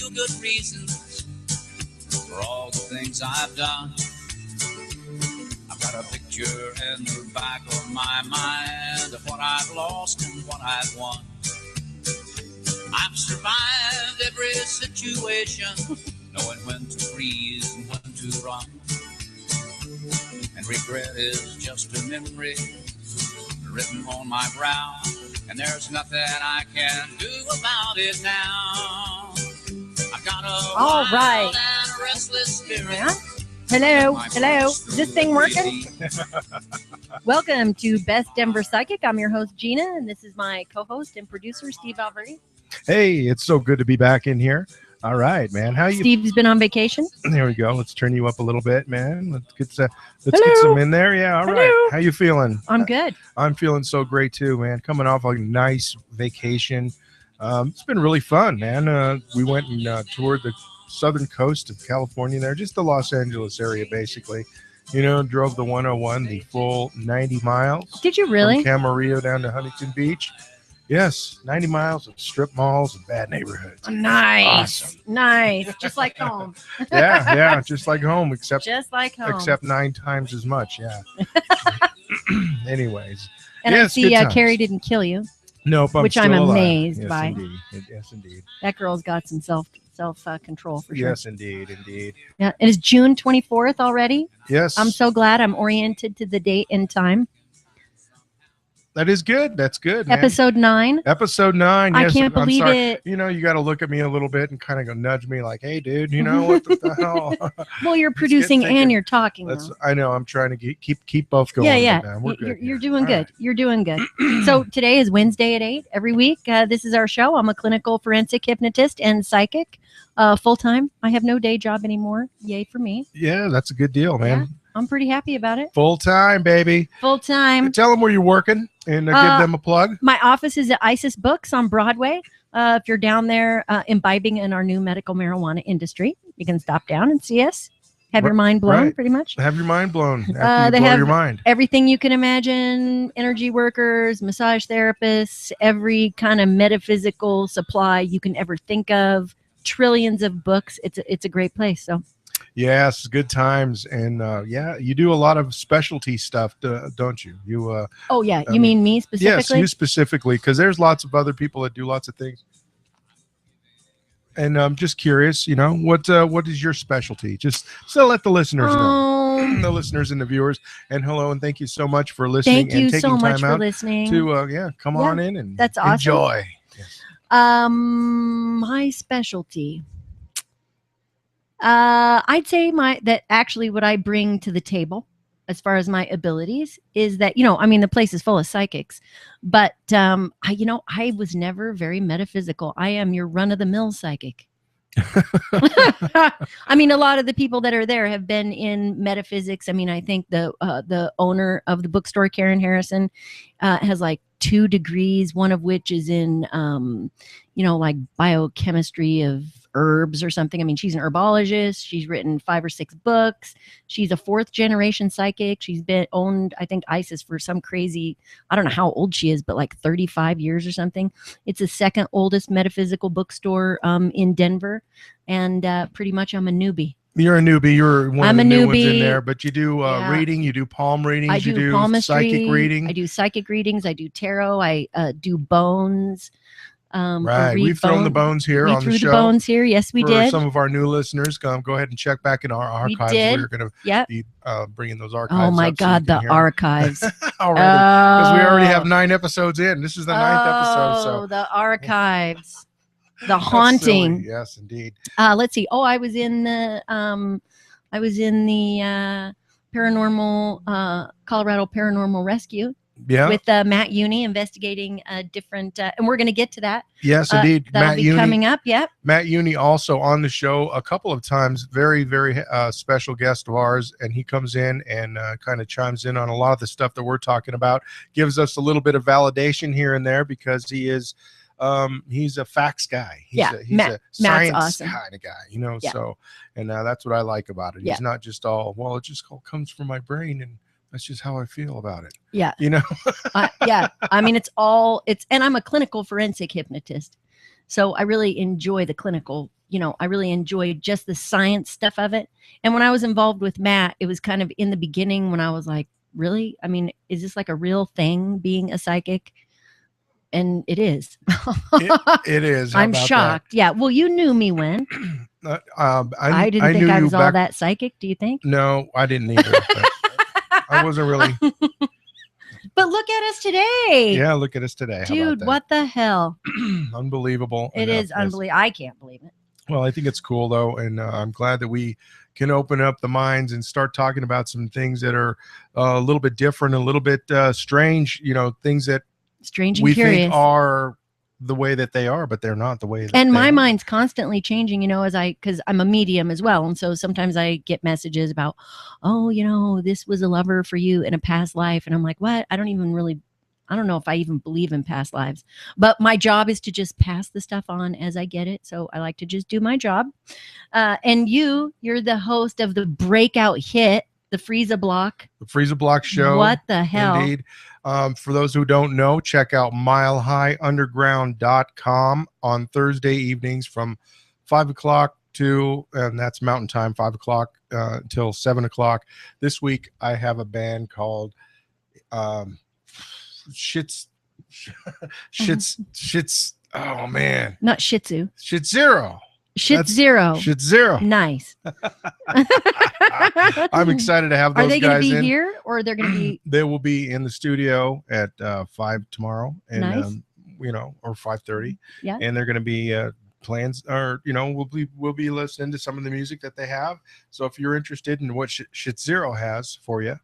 feel-good reasons for all the things I've done. I've got a picture in the back of my mind of what I've lost and what I've won. I've survived every situation, knowing when to freeze and when to run. And regret is just a memory written on my brow, and there's nothing I can do about it now. I've got a all right. wild and restless spirit. Yeah. Hello. Is this thing working? Welcome to Best Denver Psychic. I'm your host, Gina, and this is my co-host and producer, Steve Alveri. Hey, it's so good to be back in here. All right, man. How you? Steve's been on vacation. There we go. Let's turn you up a little bit, man. Let's get Hello. some in there. Yeah, all right. Hello. How you feeling? I'm good. I'm feeling so great too, man. Coming off a nice vacation. It's been really fun, man. We went and toured the southern coast of California there, just the Los Angeles area, basically. You know, drove the 101, the full 90 miles. Did you really? From Camarillo down to Huntington Beach. Yes, 90 miles of strip malls and bad neighborhoods. Nice. Awesome. Nice. Just like home. Yeah, just like home, except 9 times as much. Yeah. Anyways. And yes, I see Carrie didn't kill you. Nope, which I'm amazed by. Indeed. Yes, indeed. That girl's got some self control for sure. Yes, indeed. Yeah, it is June 24th already. Yes. I'm so glad I'm oriented to the date and time. That is good. That's good, man. Episode 9. Episode 9. Yes, I can't believe it. You know, you got to look at me a little bit and kind of go nudge me like, hey, dude, you know, what the hell? Well, you're producing and you're talking. I know. I'm trying to keep both going. Yeah. We're good. You're doing good. Right. You're doing good. So today is Wednesday at 8 every week. This is our show. I'm a clinical forensic hypnotist and psychic, full time. I have no day job anymore. Yay for me. Yeah, that's a good deal, man. Yeah, I'm pretty happy about it. Full time, baby. Full time. Tell them where you're working and give them a plug. My office is at Isis Books on Broadway. If you're down there imbibing in our new medical marijuana industry, you can stop down and see us. Have your mind blown, pretty much. Have your mind blown after you blow your mind. Everything you can imagine, energy workers, massage therapists, every kind of metaphysical supply you can ever think of, trillions of books. It's a great place. So. Yes, good times, and you do a lot of specialty stuff, don't you? You. Oh yeah, you mean me specifically? Yes, you specifically, because there's lots of other people that do lots of things. And I'm just curious, you know, what is your specialty? Just so let the listeners know, the listeners and the viewers. And hello, and thank you so much for listening. Thank you and taking so much time for out listening. To come on in and that's awesome. Enjoy. Yes. My specialty. I'd say what I bring to the table as far as my abilities is that, you know, I mean, the place is full of psychics, but, I was never very metaphysical. I am your run of the mill psychic. I mean, a lot of the people that are there have been in metaphysics. I mean, I think the owner of the bookstore, Karen Harrison, has like 2 degrees, one of which is in, like biochemistry of herbs or something. I mean, she's an herbologist. She's written 5 or 6 books. She's a 4th generation psychic. She's been owned, I think, Isis for some crazy, I don't know how old she is, but like 35 years or something. It's the 2nd oldest metaphysical bookstore in Denver. And pretty much I'm a newbie. You're a newbie. You're one of the new ones in there, but you do reading, you do palm readings, you do palmistry, psychic reading. I do psychic readings. I do tarot. I do bones. Right. We've thrown the bones here on the show. We threw the bones here. Yes, we did. For some of our new listeners, go ahead and check back in our archives. We're going to be bringing those archives up. Oh, my God, the archives. Already. Because we already have 9 episodes in. This is the 9th episode. So the archives. The haunting. Yes, indeed. Let's see. I was in the Colorado Paranormal Rescue. Yeah. With Matt Uni investigating different, and we're going to get to that. Yes, indeed. Matt Uni coming up. Yep. Matt Uni also on the show a couple of times. Very, very special guest of ours, and he comes in and kind of chimes in on a lot of the stuff that we're talking about. Gives us a little bit of validation here and there because he is. He's a facts guy. He's a science kind of guy, you know. Yeah. So, and that's what I like about it. He's not just all it just all comes from my brain and. That's just how I feel about it. Yeah. You know? Yeah. I mean, and I'm a clinical forensic hypnotist. So I really enjoy the clinical, I really enjoyed just the science stuff of it. And when I was involved with Matt, it was kind of in the beginning when I was like, really? I mean, is this like a real thing, being a psychic? And it is. It is. How I'm about shocked. Yeah. Well, you knew me when. that? I didn't think knew I you was all that psychic. Do you think? No, I didn't either. But I wasn't really. But look at us today. Yeah, look at us today. How Dude, about that? what the hell? Unbelievable. It enough. is unbelievable. I can't believe it. Well, I think it's cool though, and I'm glad that we can open up the minds and start talking about some things that are a little bit different, a little bit strange. Things that Strange and we curious. think are the way that they are, but they're not the way that And they my are. mind's constantly changing, because I'm a medium as well. And so sometimes I get messages about, oh, this was a lover for you in a past life. And I'm like, what? I don't know if I even believe in past lives, but my job is to just pass the stuff on as I get it. So I like to just do my job. And you're the host of the breakout hit, the Frieza Block. The Frieza Block Show. What the hell? Indeed. For those who don't know, check out milehighunderground.com on Thursday evenings from 5 o'clock to, and that's Mountain Time, 5 o'clock until 7 o'clock. This week, I have a band called Shits. Oh, man. Not Shih Tzu. Shit Zero. Shit Zero. Shit Zero. Nice. I'm excited to have those Are they guys going to be in. here, or they're going to be? They will be in the studio at 5 tomorrow, and Nice. or 5:30. Yeah. And they're going to be plans, or we'll be listening to some of the music that they have. So if you're interested in what Shit Zero has for you,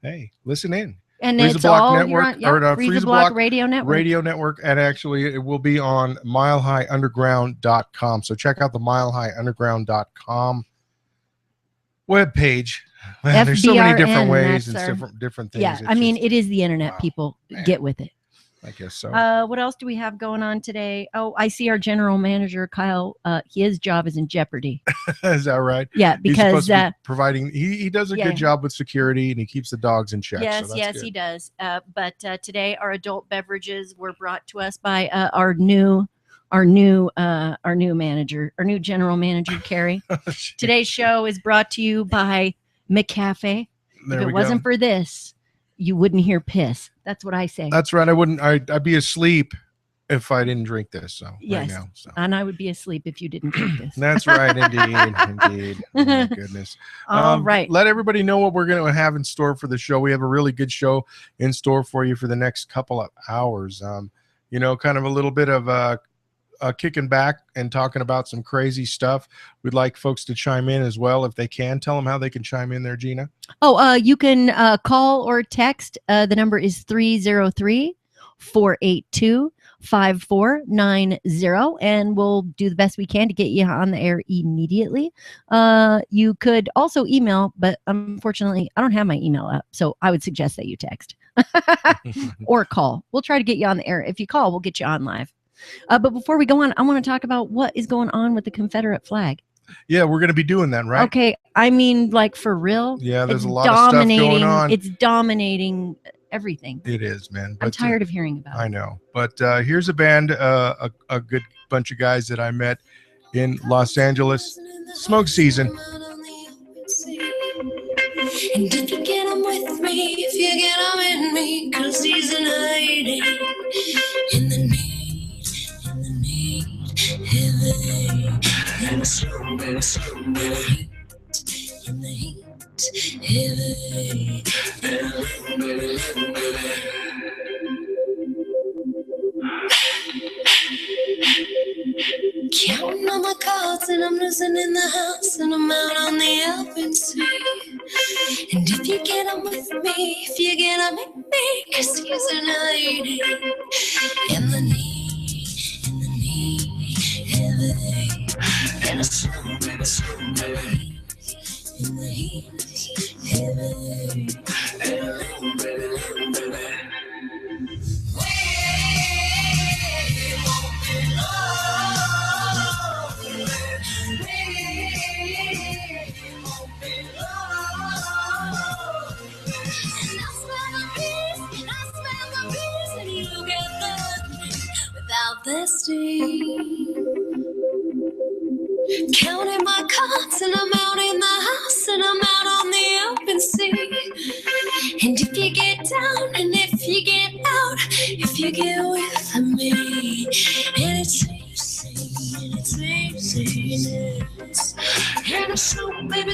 hey, listen in. And Frieza it's Block all Network, you're on, Frieza Frieza Block Block Radio Network. Radio Network, and actually it will be on milehighunderground.com. So check out the milehighunderground.com webpage. Man, there's so many different FBRN, ways and that's different things. Yeah, It's I mean, just- it is the internet. wow, People man. get with it. I guess so. What else do we have going on today? Oh, I see our general manager, Kyle. His job is in jeopardy. Is that right? Yeah, He's because supposed to be providing. He does a yeah. good job with security, and he keeps the dogs in check. yes, so yes, that's he good. does. But today, our adult beverages were brought to us by our new manager, our new general manager, Carrie. Today's show is brought to you by McCafe. There If we it wasn't go. for this, you wouldn't hear piss. That's what I say. That's right. I'd be asleep if I didn't drink this. So Yes. right now. So. And I would be asleep if you didn't drink this. That's right, indeed. Oh my goodness. All right. Let everybody know what we're going to have in store for the show. We have a really good show in store for you for the next couple of hours. Kind of a little bit of kicking back and talking about some crazy stuff. We'd like folks to chime in as well if they can. Tell them how they can chime in there, Gina. Oh, you can call or text. The number is 303-482-5490, and we'll do the best we can to get you on the air immediately. You could also email, but unfortunately, I don't have my email up, so I would suggest that you text or call. We'll try to get you on the air. If you call, we'll get you on live. But before we go on, I want to talk about what is going on with the Confederate flag. Yeah, we're going to be doing that, right? Okay, I mean, like, for real. Yeah, there's It's a lot of stuff going on. It's dominating everything. It is, man. I'm tired of hearing about I it. know. But here's a band, a good bunch of guys that I met in Los Angeles. Smoke Season. And if you get 'em with me, if you get 'em in me, 'cause he's an hiding in the need, heavy, in the slow, in the heat, heavy, counting on my cards, and I'm losing in the house, and I'm out on the open sea. And if you get 'em with me, if you get 'em with me, 'cause he's an lady in the knee, heavy, in the slow, in the heat, heavy, without the steam. Counting my cards and I'm out in the house and I'm out on the open sea. And if you get down and if you get out, if you get with me, and it's easy, and it's easy, and a strong baby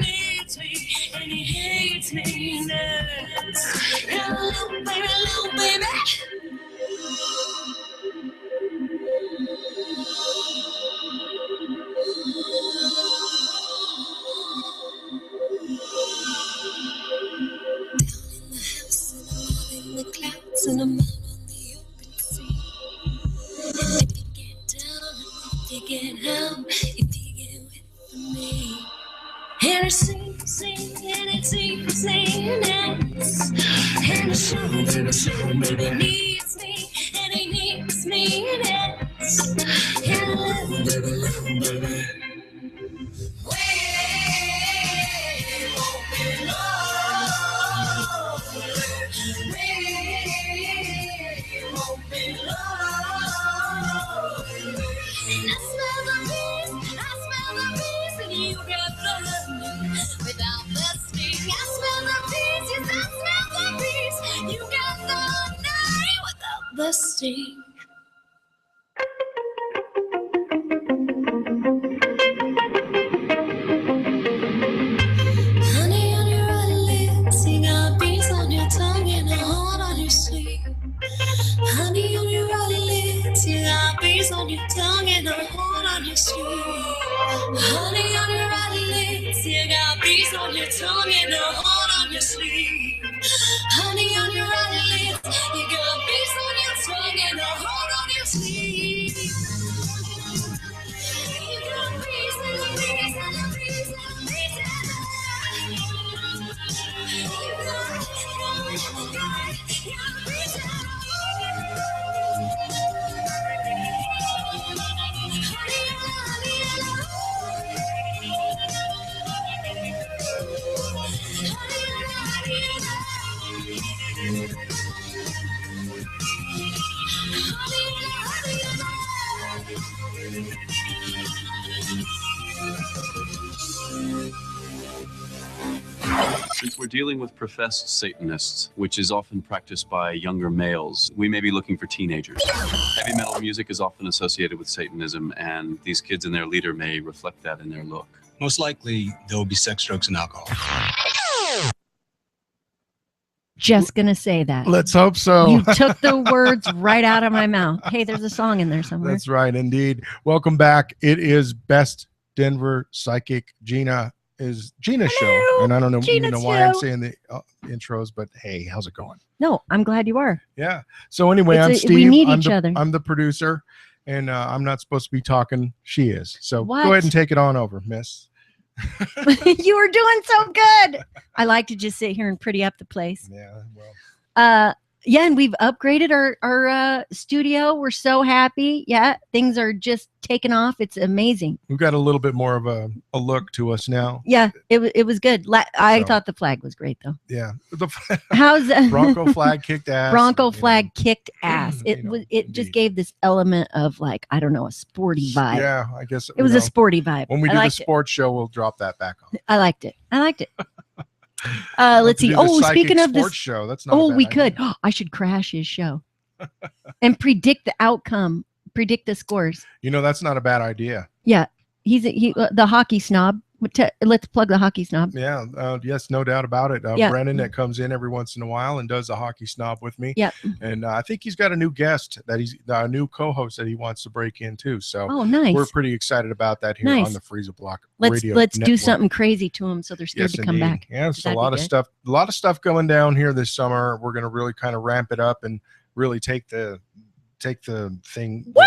needs me, and he hates me next. And a little baby. The clouds and I'm out on the open sea. And if you get down, if you get out, if you get with me, and it's easy, and it's easy, and a strong baby needs me, and he needs me, and a little baby. We won't be lonely. We won't be lonely. I smell the bees, and you got the honey without the sting. I smell the bees, yes, I smell the bees. You got the honey without the sting. Honey on your eyelids, you got bees on your tongue and a heart on your sleeve. Honey on your eyelids, you got bees on your tongue and a heart on your sleeve. Honey on your eyelids, you got bees on your tongue and a heart on your sleeve. Honey on your eyelids, you got bees on your tongue and a heart on your sleeve. You got bees and the bees and the bees and the bees and the Since we're dealing with professed Satanists, which is often practiced by younger males, we may be looking for teenagers. Heavy metal music is often associated with Satanism, and these kids and their leader may reflect that in their look. Most likely, there will be sex, drugs, and alcohol. Just gonna say that. Let's hope so. You took the words right out of my mouth. Hey, there's a song in there somewhere. That's right, indeed. Welcome back. It is Best Denver Psychic Gina's show, and I don't know, why I'm saying the intros, but hey, how's it going? No, I'm glad you are. Yeah. So anyway, I'm Steve. We need I'm each other. I'm the producer, and I'm not supposed to be talking. She is. So What? Go ahead and take it on over, Miss. You were doing so good. I like to just sit here and pretty up the place. Yeah. Well. Yeah, and we've upgraded our studio. We're so happy. Yeah, things are just taking off. It's amazing. We've got a little bit more of a look to us now. Yeah, it was good. I thought the flag was great though. Yeah. How's Bronco flag kicked ass. Bronco flag kicked ass. It just gave this element of like, I don't know, a sporty vibe. Yeah, I guess it was a sporty vibe. When we do the sports show, we'll drop that back on. I liked it. Let's see. Oh, speaking of sports this show, that's not. we could. Oh, I should crash his show and predict the outcome, predict the scores. You know, that's not a bad idea. Yeah, he's the hockey snob. Let's plug the hockey snob. Yeah, yes, no doubt about it. Yeah. Brennan that comes in every once in a while and does a hockey snob with me. Yeah, and I think he's got a new guest that he's a new co-host that he wants to break in too. So nice. We're pretty excited about that here on the Freezer Block Radio. Let's Network. do something crazy to them so they're scared to come back. Yeah, it's a lot of stuff going down here this summer. We're going to really kind of ramp it up and really take the thing. Woo!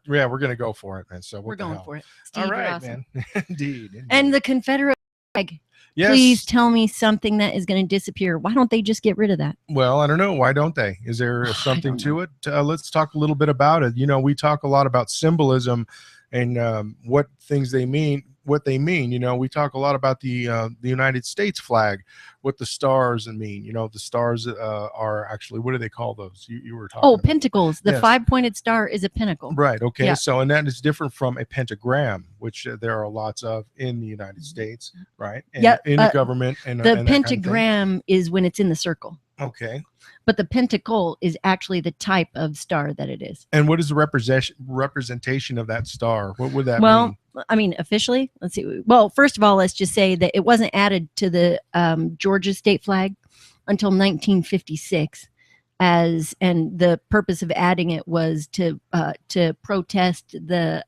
Yeah, we're going to go for it, man. So we're going for it. Steve, all right, awesome. man. Indeed. And the Confederate flag. Yes. Please tell me something that is going to disappear. Why don't they just get rid of that? Well, I don't know. Why don't they? Is there something to it? Let's talk a little bit about it. You know, we talk a lot about symbolism and what things they mean. what they mean. You know, we talk a lot about the United States flag, what the stars mean. You know, the stars are actually, what do they call those? You were talking about pentacles. The Yes. 5-pointed star is a pinnacle. Right. Okay. Yeah. So, and that is different from a pentagram, which there are lots of in the United States, right? And Yeah, in the government. And the and that kind of thing. pentagram is when it's in the circle, Okay. but the pentacle is actually the type of star that it is. And what is the representation of that star? What would that Well, mean? I mean, officially, let's see. Well, first of all, let's just say that it wasn't added to the Georgia state flag until 1956. And the purpose of adding it was to protest the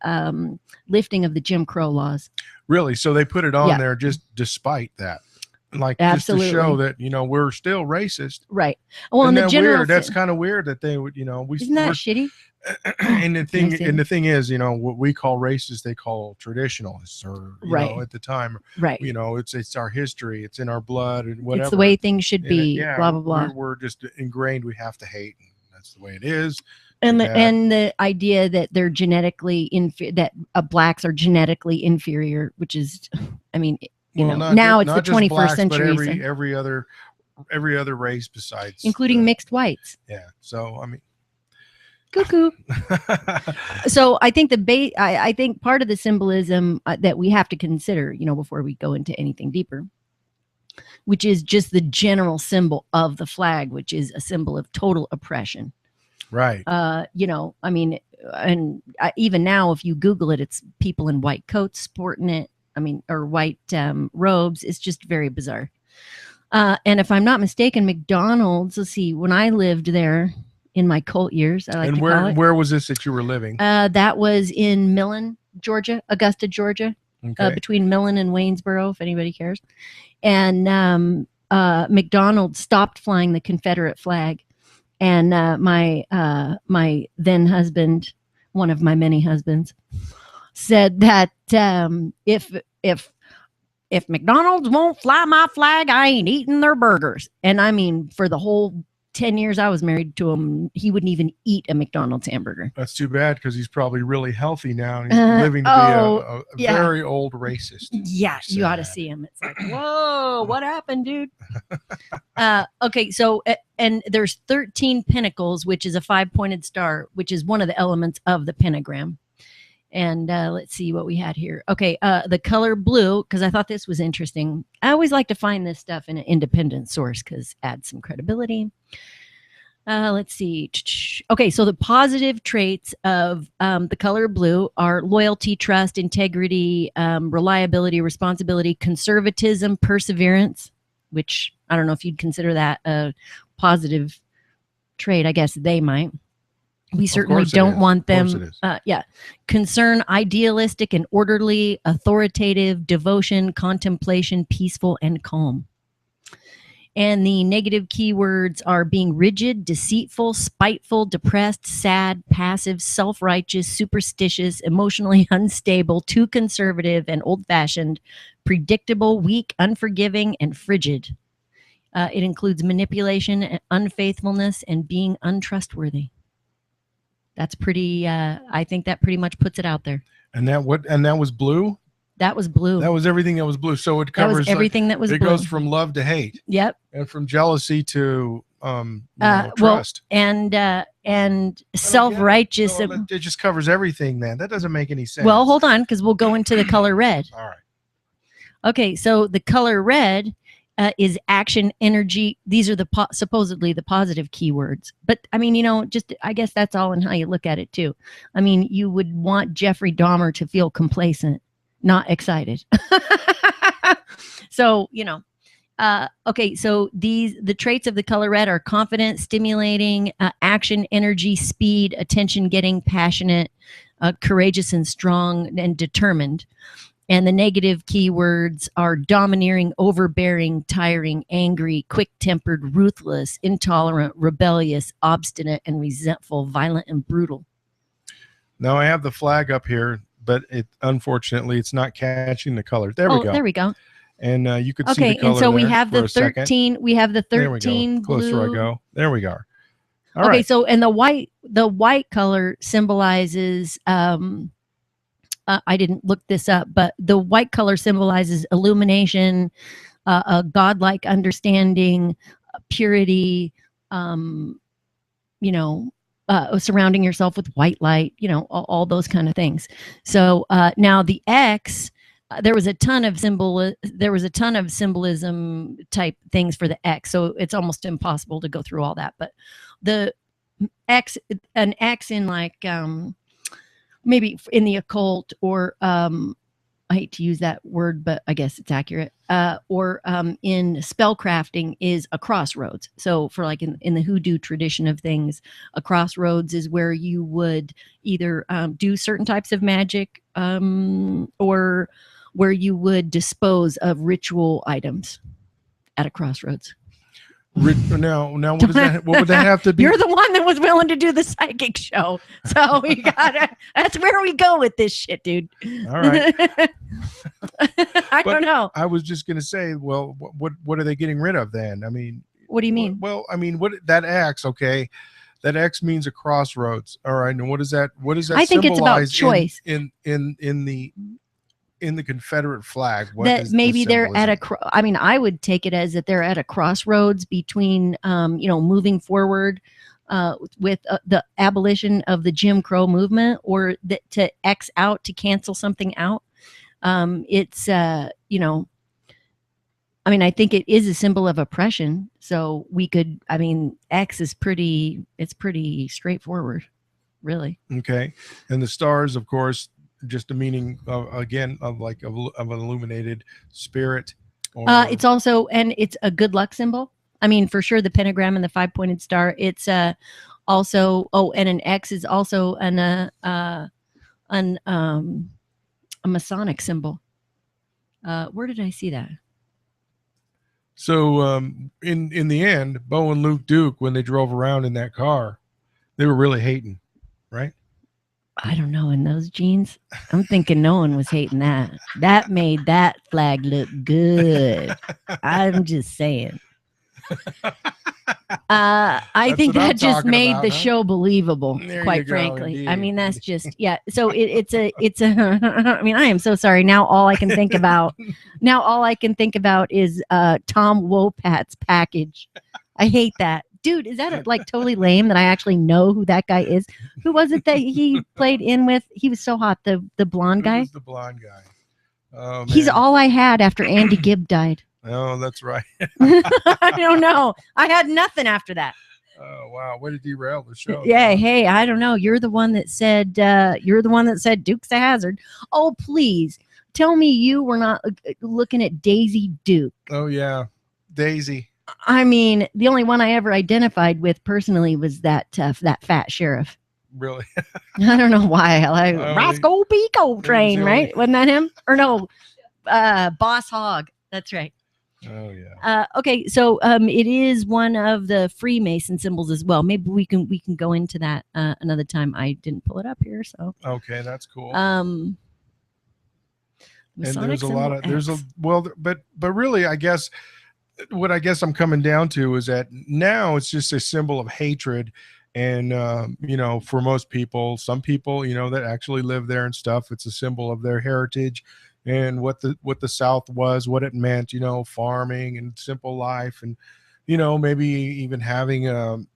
lifting of the Jim Crow laws. Really? So they put it on Yeah. there just despite that, like Absolutely. just to show that, you know, we're still racist. Right. Well, Isn't in the that general, weird? That's kind of weird that they would, you know, isn't that we're, shitty? and Yes, the thing is, you know, what we call racist, they call traditionalists, or you Right. know, at the time, Right. you know, it's our history, it's in our blood, and whatever. It's the way things should And be. yeah, Blah blah blah. We're just ingrained. We have to hate, and that's the way it is. And Yeah. the idea that they're genetically that blacks are genetically inferior, which is, I mean, you know, now it's the not just 21st blacks, century, but so- every other race besides, including mixed whites. Yeah. So I mean, Cuckoo. So I think I think part of the symbolism that we have to consider, you know, before we go into anything deeper, which is just the general symbol of the flag, which is a symbol of total oppression. right. You know, I mean, and even now, if you Google it, it's people in white coats sporting it. I mean, or white robes. It's just very bizarre. And if I'm not mistaken, McDonald's, let's see, when I lived there in my cult years, I like And to call it. where was this that you were living? That was in Millen, Georgia, Augusta, Georgia, Okay. between Millen and Waynesboro, if anybody cares. And McDonald's stopped flying the Confederate flag. And my then husband, one of my many husbands, said that if McDonald's won't fly my flag, I ain't eating their burgers. And I mean, for the whole 10 years I was married to him, he wouldn't even eat a McDonald's hamburger. That's too bad, because he's probably really healthy now. And he's living to be a yeah. very old racist. Yeah, you ought to Sad. see him. It's like, whoa, what happened, dude? Okay, so and there's 13 pinnacles, which is a 5-pointed star, which is one of the elements of the pentagram. And let's see what we had here. Okay, the color blue, because I thought this was interesting. I always like to find this stuff in an independent source because it adds some credibility. Let's see. Okay, so the positive traits of the color blue are loyalty, trust, integrity, reliability, responsibility, conservatism, perseverance, which I don't know if you'd consider that a positive trait. I guess they might. We certainly course it don't is. want Of course them. it is. Yeah. Concern, idealistic and orderly, authoritative, devotion, contemplation, peaceful, and calm. And the negative keywords are being rigid, deceitful, spiteful, depressed, sad, passive, self-righteous, superstitious, emotionally unstable, too conservative and old-fashioned, predictable, weak, unforgiving, and frigid. It includes manipulation, unfaithfulness, and being untrustworthy. That's pretty, I think that pretty much puts it out there. And that was blue? That was blue. That was everything that was blue. So it That covers was everything that was it blue. goes from love to hate, Yep. and from jealousy to Well, trust. and self-righteous. So it just covers everything then. That doesn't make any sense. Well, hold on, because we'll go into the color red. All right. Okay, so the color red is action, energy. These are the supposedly the positive keywords. But I mean, you know, just I guess that's all in how you look at it too. I mean, you would want Jeffrey Dahmer to feel complacent, not excited. So, you know, okay, so the traits of the color red are confident, stimulating, action, energy, speed, attention getting, passionate, courageous and strong and determined. And the negative keywords are domineering, overbearing, tiring, angry, quick-tempered, ruthless, intolerant, rebellious, obstinate, and resentful, violent, and brutal. Now I have the flag up here, but unfortunately it's not catching the color. There we go. There we go. And you could see the Okay, color and so we there have for the a second. 13. We have the There we 13 go. Closer blue. I go. There we go. All Okay, right. so and the white color symbolizes I didn't look this up, but the white color symbolizes illumination, a godlike understanding, purity, you know, surrounding yourself with white light, you know, all those kind of things. So now the X, there was a ton of symbolism type things for the X. So it's almost impossible to go through all that. But the X, an X in like maybe in the occult, or I hate to use that word, but I guess it's accurate. Or in spellcrafting is a crossroads. So for like in the hoodoo tradition of things, a crossroads is where you would either do certain types of magic, or where you would dispose of ritual items at a crossroads. Now, what does that? What would that have to be? You're the one that was willing to do the psychic show, so we gotta. That's where we go with this shit, dude. All right. I don't know. I was just gonna say, well, what are they getting rid of then? I mean, what do you mean? Well, I mean, what that X? Okay, that X means a crossroads. All right, and what does that? What does that? I think it's about choice in the Confederate flag. That maybe they're at a I mean, I would take it as that they're at a crossroads between you know, moving forward with the abolition of the Jim Crow movement, or to X out, to cancel something out. It's you know, I mean, I think it is a symbol of oppression. So we could, I mean, X is pretty straightforward, really. Okay. And the stars, of course, just a meaning of, again, of like of an illuminated spirit. Or it's also, and it's a good luck symbol. I mean, for sure, the pentagram and the 5-pointed star. It's also, oh, and an X is also a Masonic symbol. Where did I see that? So in the end, Bo and Luke Duke, when they drove around in that car, they were really hating, right? I don't know. In those jeans, I'm thinking no one was hating that. That made that flag look good. I'm just saying. I think that just made the show believable, quite frankly. Indeed. I mean, that's just, yeah. So it's a I mean, I am so sorry. Now all I can think about is Tom Wopat's package. I hate that. Dude, is that like totally lame that I actually know who that guy is? Who was it that he played in with? He was so hot, the blonde guy. Who was the blonde guy? Oh, he's all I had after Andy Gibb died. Oh, that's right. I don't know. I had nothing after that. Oh, wow. Way to derail the show. Yeah. Hey, I don't know. You're the one that said Duke's a hazard. Oh, please tell me you were not looking at Daisy Duke. Oh, yeah. Daisy. I mean, the only one I ever identified with personally was that fat sheriff. Really? I don't know why. Like Roscoe Pico Train, right? Wasn't that him? Or no, Boss Hogg. That's right. Oh yeah. Okay, so it is one of the Freemason symbols as well. Maybe we can go into that another time. I didn't pull it up here, so. Okay, that's cool. And there's a lot of but really, I guess what I'm coming down to is that now it's just a symbol of hatred. And, you know, for most people, some people, you know, that actually live there and stuff, it's a symbol of their heritage and what the South was, what it meant, you know, farming and simple life, and, you know, maybe even having an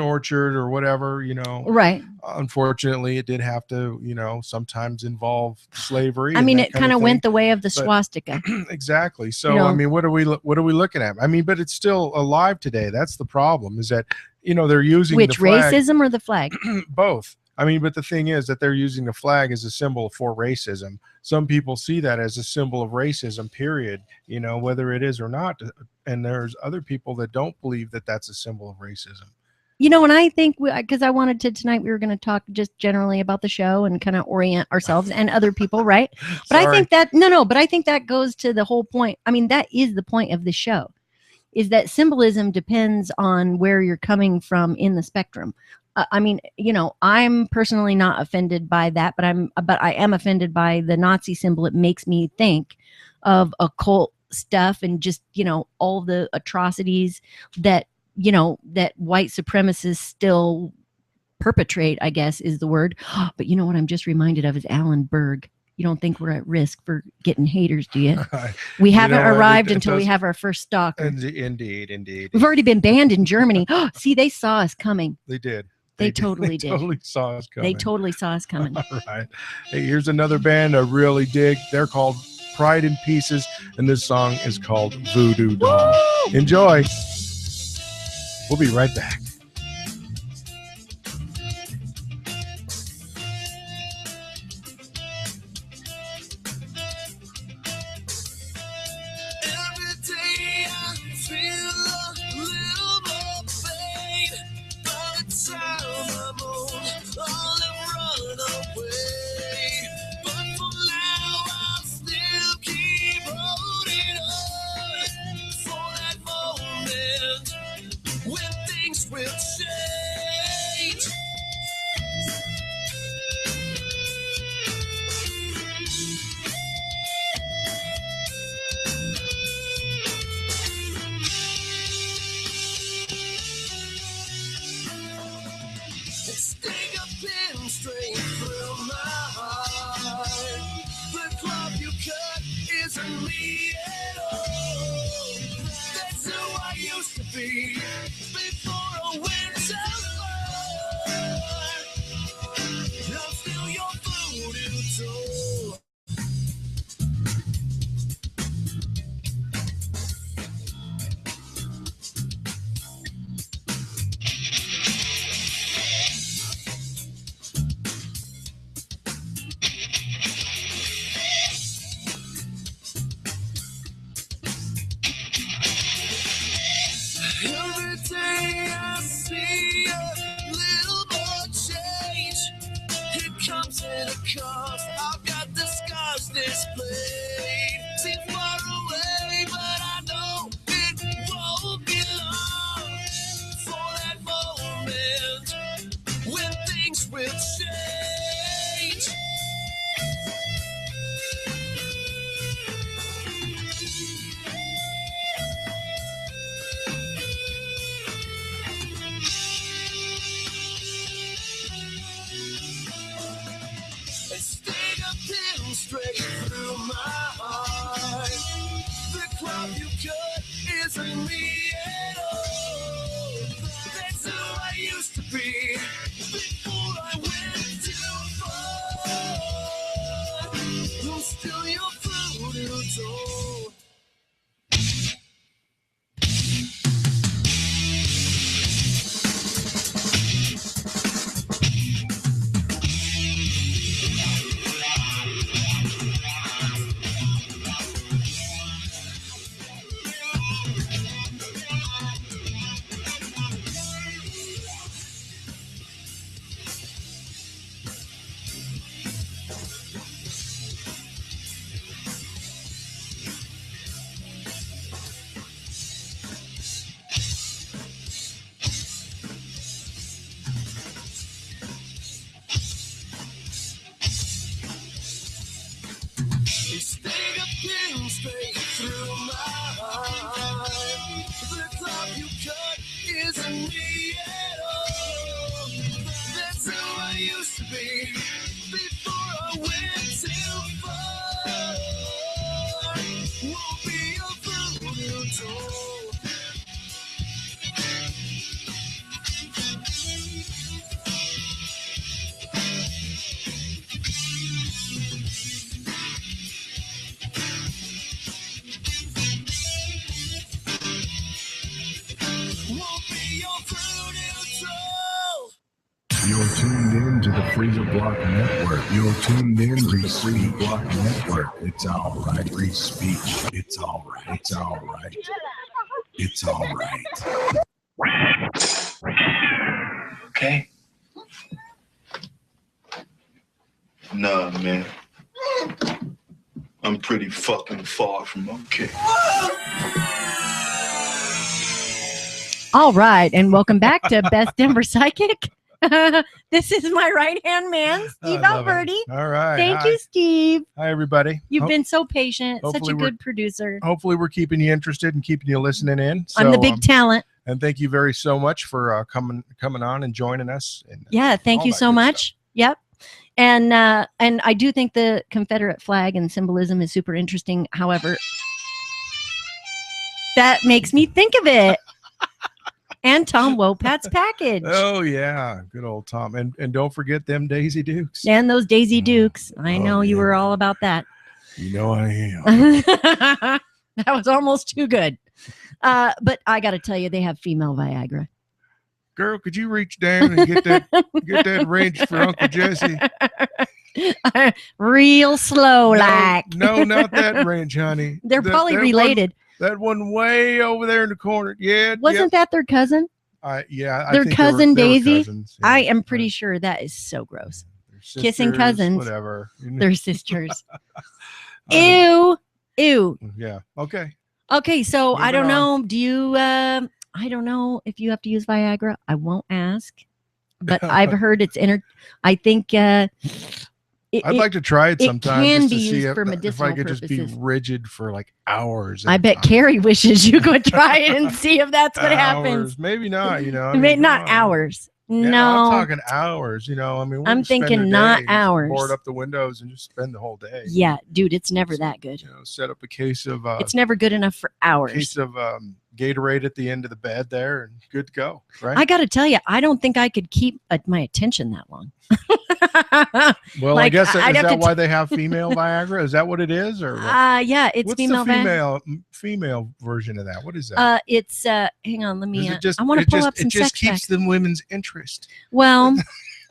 orchard or whatever, you know. Right. Unfortunately, it did have to, you know, sometimes involve slavery. I mean, it kind of went the way of the swastika. Exactly. So, you know? I mean, what are we looking at? I mean, but it's still alive today. That's the problem, is that, you know, they're using which the flag, racism or the flag? both. I mean, but the thing is that they're using the flag as a symbol for racism. Some people see that as a symbol of racism, period, you know, whether it is or not. And there's other people that don't believe that that's a symbol of racism. You know, and I think, because I wanted to tonight, we were going to talk just generally about the show and kind of orient ourselves and other people, right? But I think that, but I think that goes to the whole point. I mean, that is the point of the show, is that symbolism depends on where you're coming from in the spectrum. I mean, you know, I'm personally not offended by that, but I am offended by the Nazi symbol. It makes me think of occult stuff and just, you know, all the atrocities that, you know, that white supremacists still perpetrate, I guess is the word. But you know what I'm just reminded of is Alan Berg. You don't think we're at risk for getting haters, do you? We haven't arrived until we have our first stalker. Indeed. We've already been banned in Germany. See, they saw us coming. They did. They totally did. Totally saw us coming. They totally saw us coming. All right. Hey, here's another band I really dig. They're called Pride in Pieces, and this song is called Voodoo Doll. Woo! Enjoy. We'll be right back. You're tuned in to the Freezer Block Network. You're tuned in to the Freezer Block Network. It's all right. Free speech. It's all right. It's all right. It's all right. Okay. Nah, man. I'm pretty fucking far from okay. All right, and welcome back to Best Denver Psychic. This is my right-hand man, Steve Alberti. All right. Thank you, Steve. Hi, everybody. You've been so patient, such hopefully a good producer. Hopefully we're keeping you interested and keeping you listening in. I'm the big talent. And thank you very so much for coming on and joining us. And, yeah, thank all you that so good much. stuff. Yep. And I do think the Confederate flag and symbolism is super interesting. However, that makes me think of it. And Tom Wopat's package. Oh yeah, good old Tom. And don't forget them Daisy Dukes. And those Daisy Dukes. I know you yeah. were all about that. You know I am. That was almost too good. But I got to tell you, they have female Viagra. Girl, could you reach down and get that wrench for Uncle Jesse? Real slow, like. No, not that wrench, honey. They're probably related. That one way over there in the corner. Yeah. Wasn't that their cousin? Yeah. Their cousin they were Daisy? cousins, yeah. I am pretty sure that is so gross. Sisters, Kissing cousins. Whatever. They're sisters. Ew. Ew. Yeah. Okay. Okay, so Moving I don't on. know. Do you I don't know if you have to use Viagra. I won't ask. But I've heard it's I think I'd like to try it sometime can just to be see used if for I medicinal could just be purposes. rigid for like hours. I at a bet time. Carrie wishes you could try it and see if that's what happens. Hours. Maybe not, you know. I Not mean, come on. hours. Yeah, No. I'm talking hours, you know. I mean, I'm we'll spend thinking a not day, just hours. Board up the windows and just spend the whole day. Yeah, dude, it's never that good. You know, set up a case of It's never good enough for hours. Gatorade at the end of the bed there, and good to go. Right. I got to tell you, I don't think I could keep my attention that long. Well, like, I guess I'd is have that to why they have female Viagra? Is that what it is, or what? Yeah, it's What's female. the female version of that? What is that? It's hang on, let me. Is it just, I want to pull up some It just sex keeps facts. the women's interest. Well,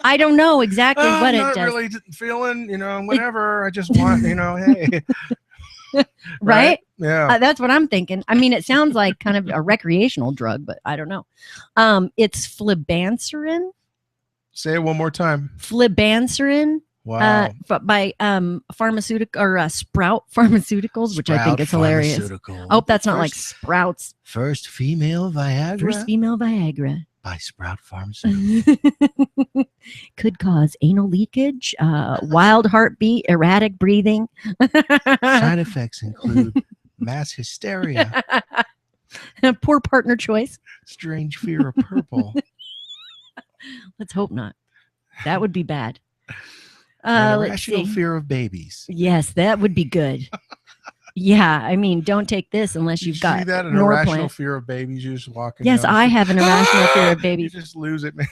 I don't know exactly Oh, what I'm it not does. really feeling, you know, whatever. I just want, you know, hey. Right? Yeah. That's what I'm thinking. I mean, it sounds like kind of a recreational drug, but I don't know. It's flibanserin. Say it one more time. Flibanserin. Wow. By pharmaceutical or Sprout Pharmaceuticals, which I think is hilarious. I hope that's not like Sprouts. First female Viagra First female Viagra. by Sprout Pharmaceuticals. Could cause anal leakage, wild heartbeat, erratic breathing. Side effects include mass hysteria, Poor partner choice. strange fear of purple, Let's hope not. That would be bad. and Let's irrational see. fear of babies. Yes, that would be good. Yeah, I mean, don't take this unless Did you've you got see that? An irrational Norplant. fear of babies. You just walking. Yes, down I the have an street. irrational fear of You babies. just lose it, man.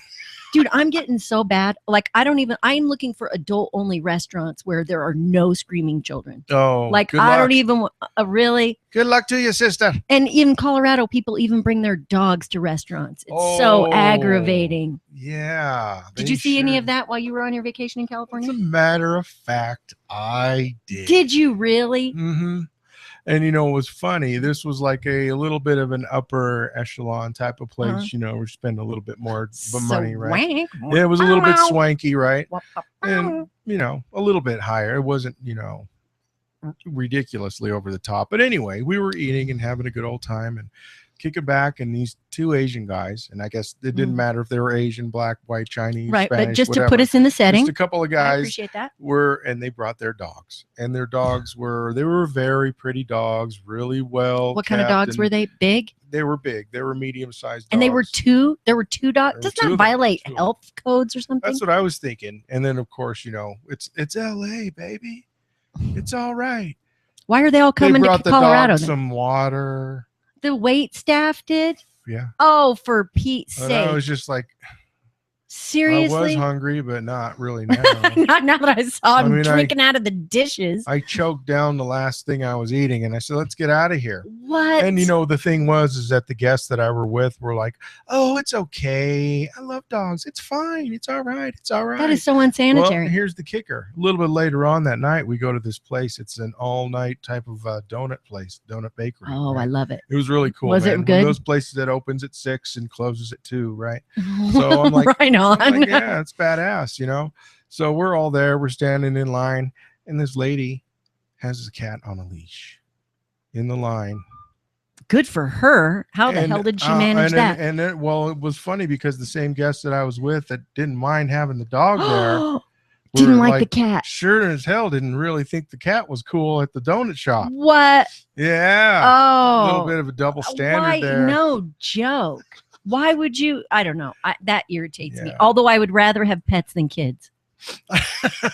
Dude, I'm getting so bad. Like, I'm looking for adult-only restaurants where there are no screaming children. Oh, Like, good I luck. don't even really. Good luck to you, sister. And in Colorado, people even bring their dogs to restaurants. It's so Oh, aggravating. Yeah. Did they you see any sure- of that while you were on your vacation in As California? a matter of fact, I did. Did you really? Mm-hmm. And you know, it was funny. This was like a little bit of an upper echelon type of place. Uh-huh. You know, we're spending a little bit more So money, right? wank. Yeah, it was a little bit swanky, right? Wow. And you know, a little bit higher. It wasn't, you know, ridiculously over the top. But anyway, we were eating and having a good old time and kicking back. And these two Asian guys, and I guess it didn't matter if they were Asian, black, white, Chinese, Right, Spanish, but just whatever. to put us in the setting, Just a couple of I guys appreciate that. and they brought their dogs, and their dogs were very pretty dogs, really well. What kind of dogs were they? Big? They were big. They were medium-sized dogs. And they were two. There were two dogs. There Does were two that of them, violate two of them. health codes or something? That's what I was thinking. And then of course, you know, it's LA, baby. It's all right. Why are they all They coming to brought the Colorado? dog then? some water. The wait staff did. Yeah. Oh, for Pete's And I sake! was just like, I Seriously? was hungry, but not really now. Not now that I saw I him mean, drinking out of the dishes. I choked down the last thing I was eating, and I said, "Let's get out of here." What? And you know, the thing is that the guests that I were with were like, "Oh, it's okay. I love dogs. It's fine. It's all right. It's all right." that is so Well, unsanitary. here's the kicker. A little bit later on that night, we go to this place. It's an all-night type of donut place, donut bakery. Oh, right? I love it. It was really cool. Was it man. One good? of those places that opens at 6 and closes at 2, right? So I'm like, right on. I'm like, yeah, it's badass, you know. So we're all there. We're standing in line, and this lady has a cat on a leash in the line. Good for her. How the hell did she manage that? Well, it was funny because the same guest that I was with that didn't mind having the dog there Didn't like the cat. Sure as hell didn't really think the cat was cool at the donut shop. What? Yeah. A little Oh, bit of a double standard why? there. No joke. Why would you? I don't know. That irritates me. Yeah. Although I would rather have pets than kids.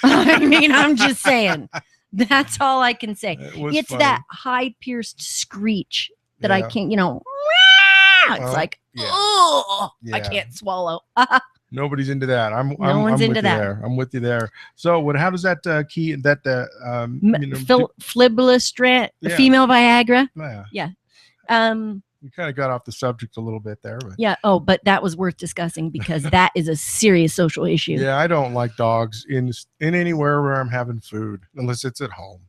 I mean, I'm just saying. That's all I can say. It's funny. that high pierced screech that I Yeah. can't, it's Well, like, yeah. oh, I Yeah. can't swallow. Nobody's into that. I'm one's with into you that. there. I'm with you there. So what? How does that Philibustrat, Yeah. female Viagra. yeah. We kind of got off the subject a little bit there, but Yeah. Oh, but that was worth discussing because that is a serious social issue. yeah, I don't like dogs in anywhere where I'm having food unless it's at home.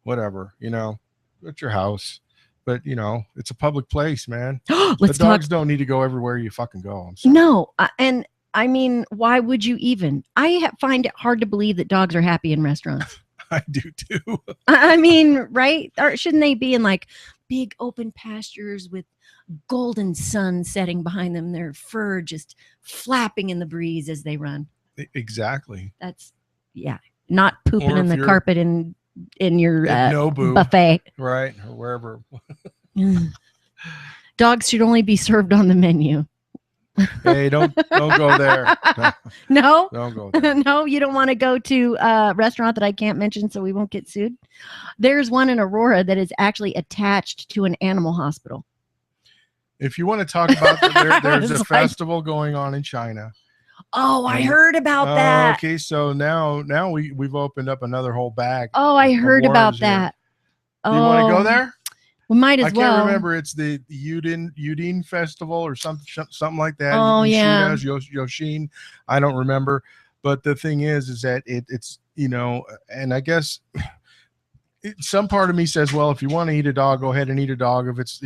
Whatever, at your house. But it's a public place, man. Let's the dogs talk. don't need to go everywhere you fucking go. I'm sorry. No, and I mean, why would you even? I find it hard to believe that dogs are happy in restaurants. I do too. I mean, right? Or shouldn't they be in like big open pastures with golden sun setting behind them, their fur just flapping in the breeze as they run? Exactly. That's not pooping Or in if the you're- carpet in your At Nobu, buffet. right, or wherever. Dogs should only be served on the menu. Hey, don't go there. No, Don't go there. no, you don't want to go to a restaurant that I can't mention so we won't get sued. There's one in Aurora that is actually attached to an animal hospital. If you want to talk about there's a It's like- festival going on in China. Oh, I And- heard about that. Okay, so now we've opened up another whole bag. Oh, I of heard about worms here. that. Do you want to go Oh, there? We might as I can't well. remember. It's the Yudin Festival or something like that. Oh, yeah. Yoshin. I don't remember. But the thing is that it's and I guess some part of me says, well, if you want to eat a dog, go ahead and eat a dog. If it's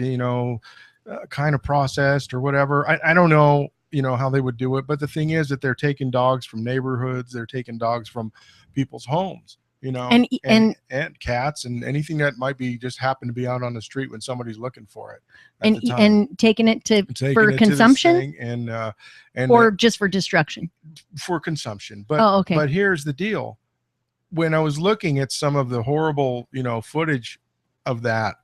kind of processed or whatever, I don't know. How they would do it, but the thing is that they're taking dogs from neighborhoods, they're taking dogs from people's homes, and cats and anything that might be just happen to be out on the street when somebody's looking for it at the time. and taking it Taking for it to this consumption thing and or just for destruction. for consumption. But Oh, okay. but here's the deal: when I was looking at some of the horrible footage of that,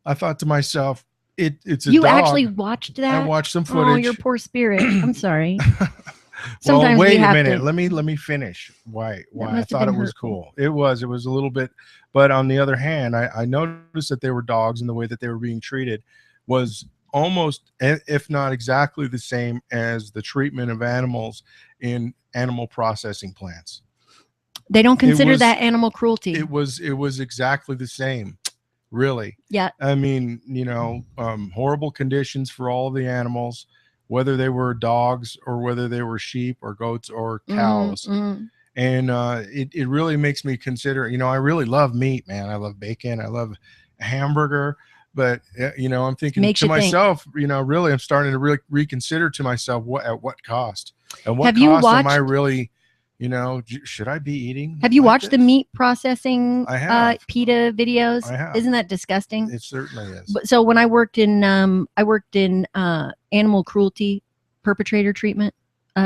I thought to myself, it's a You dog. actually watched that? I watched some Oh, footage. your poor spirit. I'm sorry. Well, Sometimes wait we a have minute. to. Let me finish. Why I must have thought it been was hurtful. cool. It was a little bit, but on the other hand, I noticed that they were dogs and the way that they were being treated was almost, if not exactly the same as the treatment of animals in animal processing plants. They don't consider was- that animal cruelty. It was exactly the same. Really. Yeah. I mean, horrible conditions for all of the animals, whether they were dogs or whether they were sheep or goats or cows. Mm. And it really makes me consider, I really love meat, man. I love bacon. I love a hamburger. But, I'm thinking Makes to you think. myself, really, I'm starting to really reconsider to myself at what cost. And what Have you cost am I watched- really, should I be eating? Have you like watched the this? meat processing I have. PETA videos? I have. Isn't that disgusting? It certainly is. But so when I worked in animal cruelty perpetrator treatment,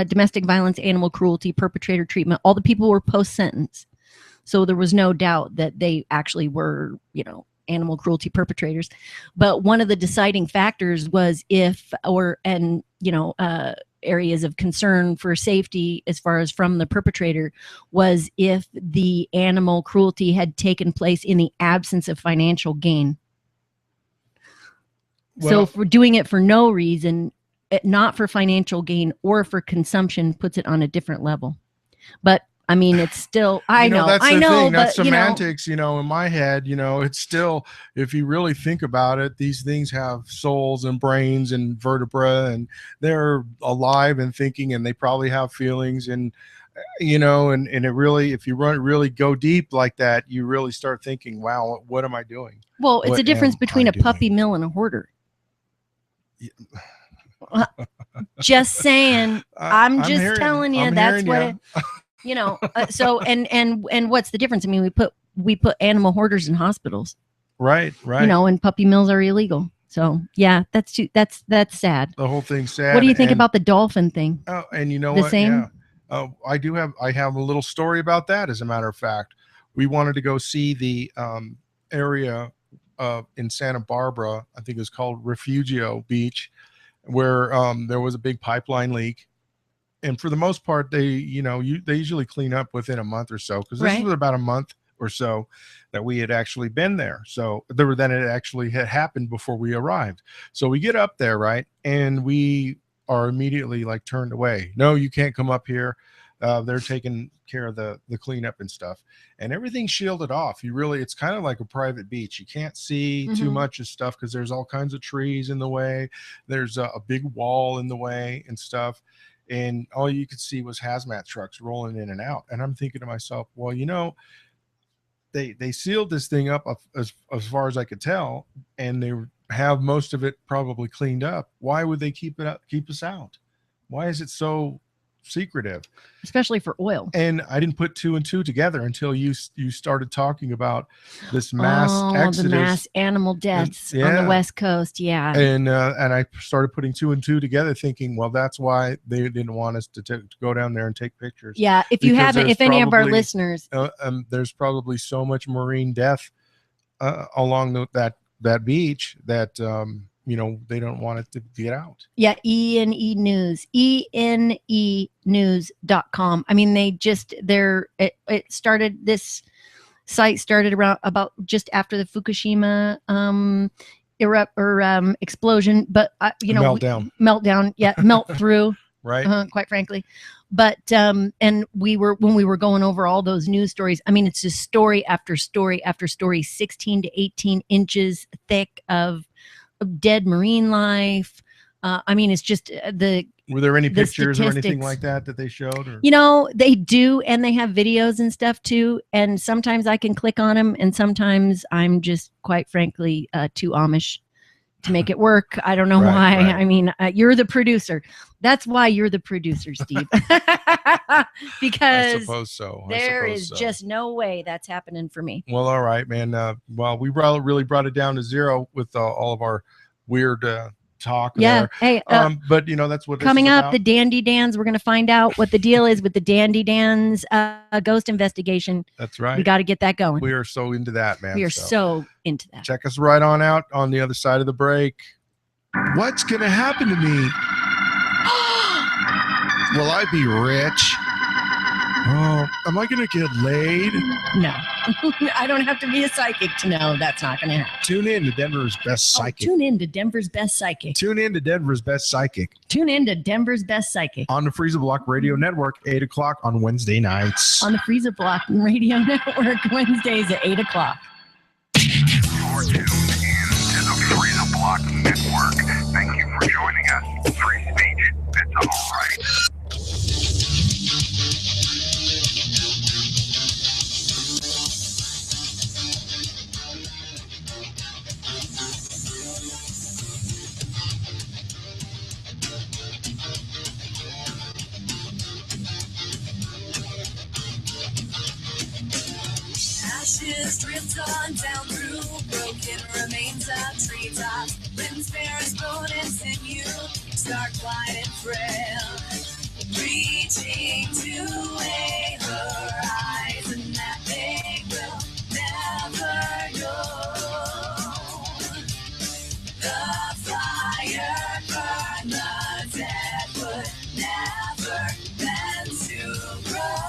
domestic violence animal cruelty perpetrator treatment, all the people were post sentence, so there was no doubt that they actually were animal cruelty perpetrators. But one of the deciding factors was areas of concern for safety as far as from the perpetrator was if the animal cruelty had taken place in the absence of financial gain. So Well, if we're doing it for no reason, not for financial gain or for consumption, puts it on a different level. But I mean, it's still, I know, that's the thing. That's but semantics, in my head, it's still, if you really think about it, these things have souls and brains and vertebra, and they're alive and thinking, and they probably have feelings, and, and it really, if you really go deep like that, you really start thinking, wow, what am I doing? well, it's What a difference am between I a puppy doing? mill and a hoarder. Just saying. I'm just telling you, that's what so and what's the difference? I mean, we put animal hoarders in hospitals, right. and puppy mills are illegal. So yeah, that's sad. The whole thing's sad. What do you think and- about the dolphin thing? Oh, and you know the what? same? Yeah. I have a little story about that. As a matter of fact, we wanted to go see the area in Santa Barbara. I think it was called Refugio Beach, where there was a big pipeline leak. And for the most part, they usually clean up within a month or so, because this Right. was about a month or so that we had actually been there. So then it actually had happened before we arrived. So we get up there, right, and we are immediately like turned away. No, you can't come up here. They're taking care of the cleanup and stuff, and everything's shielded off. It's kind of like a private beach. You can't see too much of stuff because there's all kinds of trees in the way. There's a big wall in the way and stuff. And all you could see was hazmat trucks rolling in and out. And I'm thinking to myself, well, they sealed this thing up as far as I could tell, and they have most of it probably cleaned up. Why would they keep us out? Why is it so secretive? Especially for oil. And I didn't put two and two together until you started talking about this mass exodus, the mass animal deaths on the West Coast. Yeah. And I started putting two and two together, thinking, well, that's why they didn't want us to go down there and take pictures. Yeah. If you haven't, if any of our listeners, there's probably so much marine death along that beach that they don't want it to get out. Yeah, ENE News, ENEnews.com. I mean, this site started around about just after the Fukushima explosion, but meltdown, yeah, melt through, right? Quite frankly. But when we were going over all those news stories, I mean, it's just story after story after story, 16 to 18 inches thick of dead marine life. I mean, it's just Were there any pictures or anything like that they showed? Or? They do, and they have videos and stuff too. And sometimes I can click on them, and sometimes I'm just, quite frankly, too Amish to make it work. I don't know why. Right. I mean, you're the producer. That's why you're the producer, Steve. Because I suppose so. There is just no way that's happening for me. Well, all right, man. Well, we really brought it down to zero with all of our weird talk. Yeah. There. Hey, but that's what coming up. The Dandy Dans. We're going to find out what the deal is with the Dandy Dans ghost investigation. That's right. We got to get that going. We are so into that, man. We are so into that. Check us right on out on the other side of the break. What's going to happen to me? Will I be rich? Oh, am I going to get laid? No. I don't have to be a psychic to know that's not going to happen. Tune in to Denver's Best Psychic. Tune in to Denver's Best Psychic. Tune in to Denver's Best Psychic. Tune in to Denver's Best Psychic. On the Freezer Block Radio Network, 8 o'clock on Wednesday nights. On the Freezer Block Radio Network, Wednesdays at 8 o'clock. You're tuned in to the Freezer Block Network. Thank you for joining us. Free speech, it's all right. Ashes drift on down through broken remains of treetops. Limbs bare as bone and sinew, stark, wide, and frail. Reaching to a horizon that they will never know. The fire burned the dead would never meant to grow.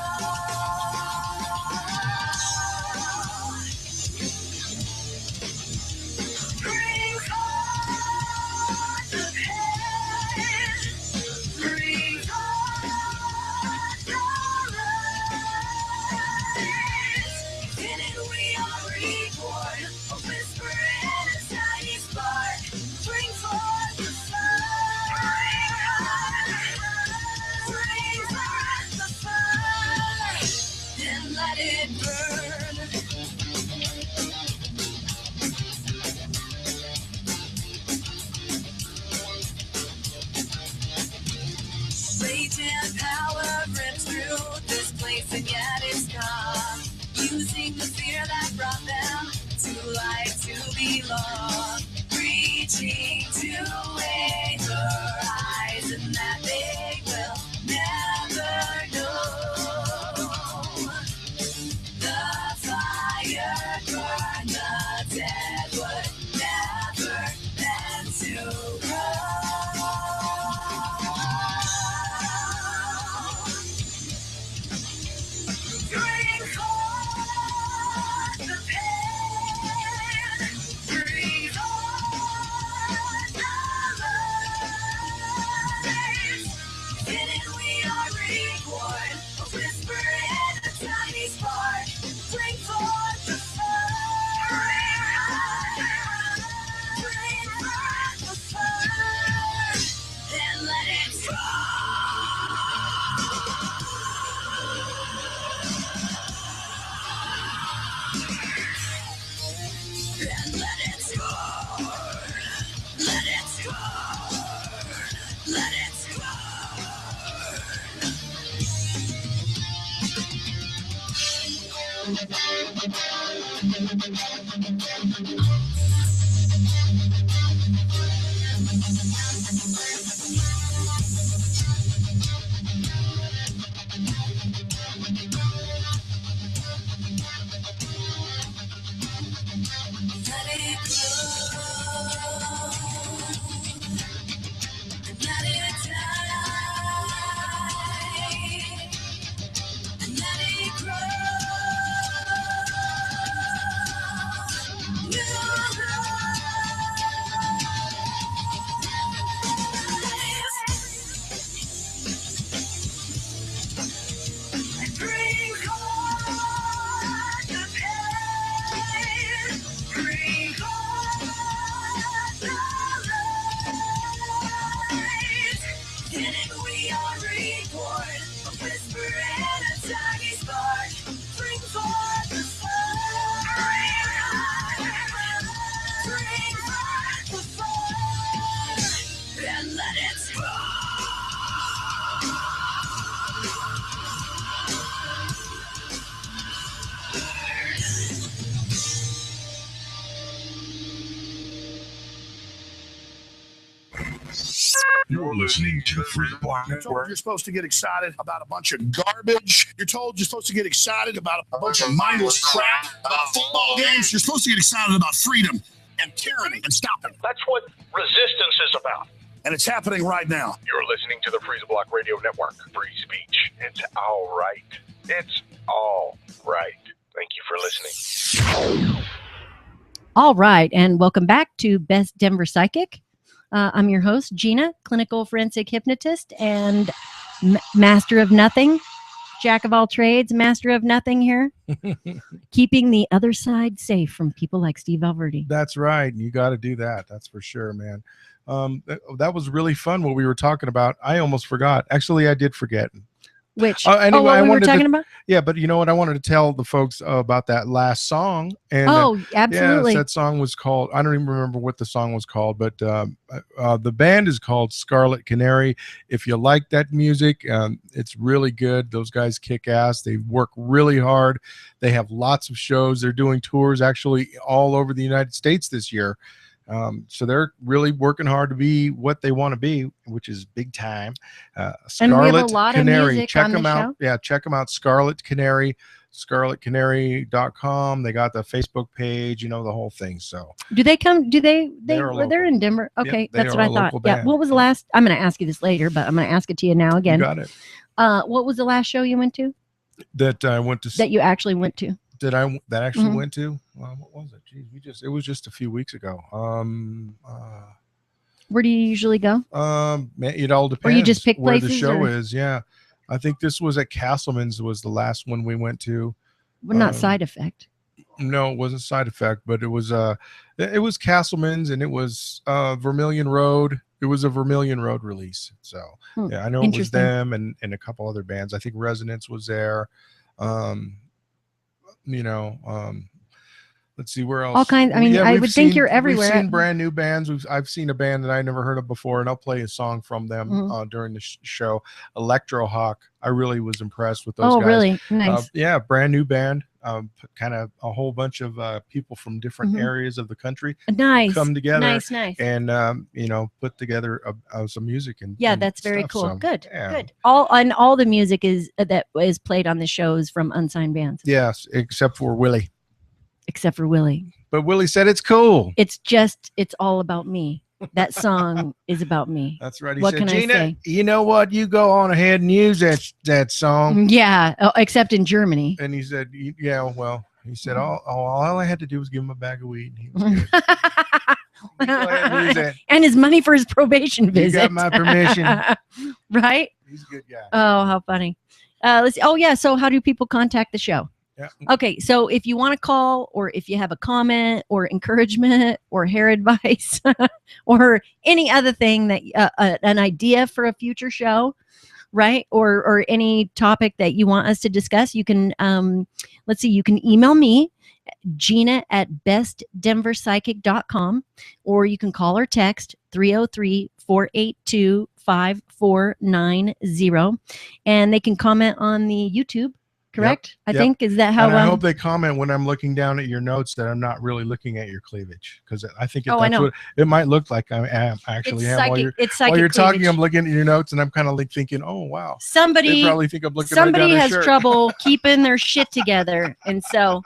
You're listening to the Free Block You're told Network. you're supposed to get excited about a bunch of garbage. You're told you're supposed to get excited about a bunch of mindless crap, about football games. You're supposed to get excited about freedom and tyranny and stopping. That's what resistance is about. And it's happening right now. You're listening to the Freeze Block Radio Network. Free speech. It's all right. It's all right. Thank you for listening. All right, and welcome back to Best Denver Psychic. I'm your host, Gina, clinical forensic hypnotist and master of nothing, jack of all trades, master of nothing here, keeping the other side safe from people like Steve Alverdi. That's right. You got to do that. That's for sure, man. That was really fun what we were talking about. I almost forgot. Actually, I did forget. Which, anyway, what I we were wanted talking to, about? Yeah, but you know what? I wanted to tell the folks about that last song. And Absolutely. yes, that song was called, I don't even remember what the song was called, but the band is called Scarlet Canary. If you like that music, it's really good. Those guys kick ass. They work really hard. They have lots of shows. They're doing tours actually all over the United States this year. So they're really working hard to be what they want to be, which is big time. Scarlet and we have a lot Canary. of music Check on them the out. show. Yeah, check them out. Scarlet Canary, scarletcanary.com. They got the Facebook page, you know, the whole thing. So Do they come? Do they? They're They're in Denver. Okay, they that's are what I a thought. local Yeah. band. What was the last? I'm going to ask you this later, but I'm going to ask it to you now again. you got it. What was the last show you went to? That I went to. That you actually went to? That actually Mhm. went to? Well, what was it? Geez, it was just a few weeks ago. Where do you usually go? It all depends. Or you just pick where the places, show or- is. Yeah, I think this was at Castleman's. Was the last one we went to. Well, not Side Effect. No, it wasn't Side Effect, but it was Castleman's, and it was Vermilion Road. It was a Vermilion Road release. So yeah, I know it was Interesting. them and a couple other bands. I think Resonance was there. Let's see where else. All kinds. I mean, I we've would think seen- you're everywhere. We've seen brand new bands. I've seen a band that I never heard of before, and I'll play a song from them Mhm. during the show. Electro Hawk. I really was impressed with those Oh, guys. really? Nice. Yeah, brand new band. Kind of a whole bunch of people from different Mhm. areas of the country Nice. come together Nice. and put together some music and Yeah, and that's very stuff. cool. So, Good. yeah. Good. All the music is that is played on the shows from unsigned bands, Yes, except for Willie. except for Willie. But Willie said it's cool. It's all about me. That song is about me. That's right. He What said, can I Gina, say? you know what? You go on ahead and use that song. Yeah, except in Germany. And he said, yeah, well, he said, all I had to do was give him a bag of weed. He was good. You go ahead and use it. And his money for his probation visit. You got my permission. Right? He's a good guy. Oh, how funny. Let's see. Oh, yeah. So how do people contact the show? Yeah. Okay. So if you want to call, or if you have a comment or encouragement or hair advice or any other thing that an idea for a future show, right? Or any topic that you want us to discuss, you can, let's see, you can email me, Gina at bestdenverpsychic.com, or you can call or text 303-482-5490, and they can comment on the YouTube, correct? Yep. I think, is that how? And I hope they comment when I'm looking down at your notes that I'm not really looking at your cleavage, because I think I that's know. what it might look like. I am actually It's am psychic, it's psychic while you're cleavage. talking. I'm looking at your notes and I'm kind of like thinking, oh wow, Somebody they probably think I'm looking right down somebody their has shirt. trouble keeping their shit together, and so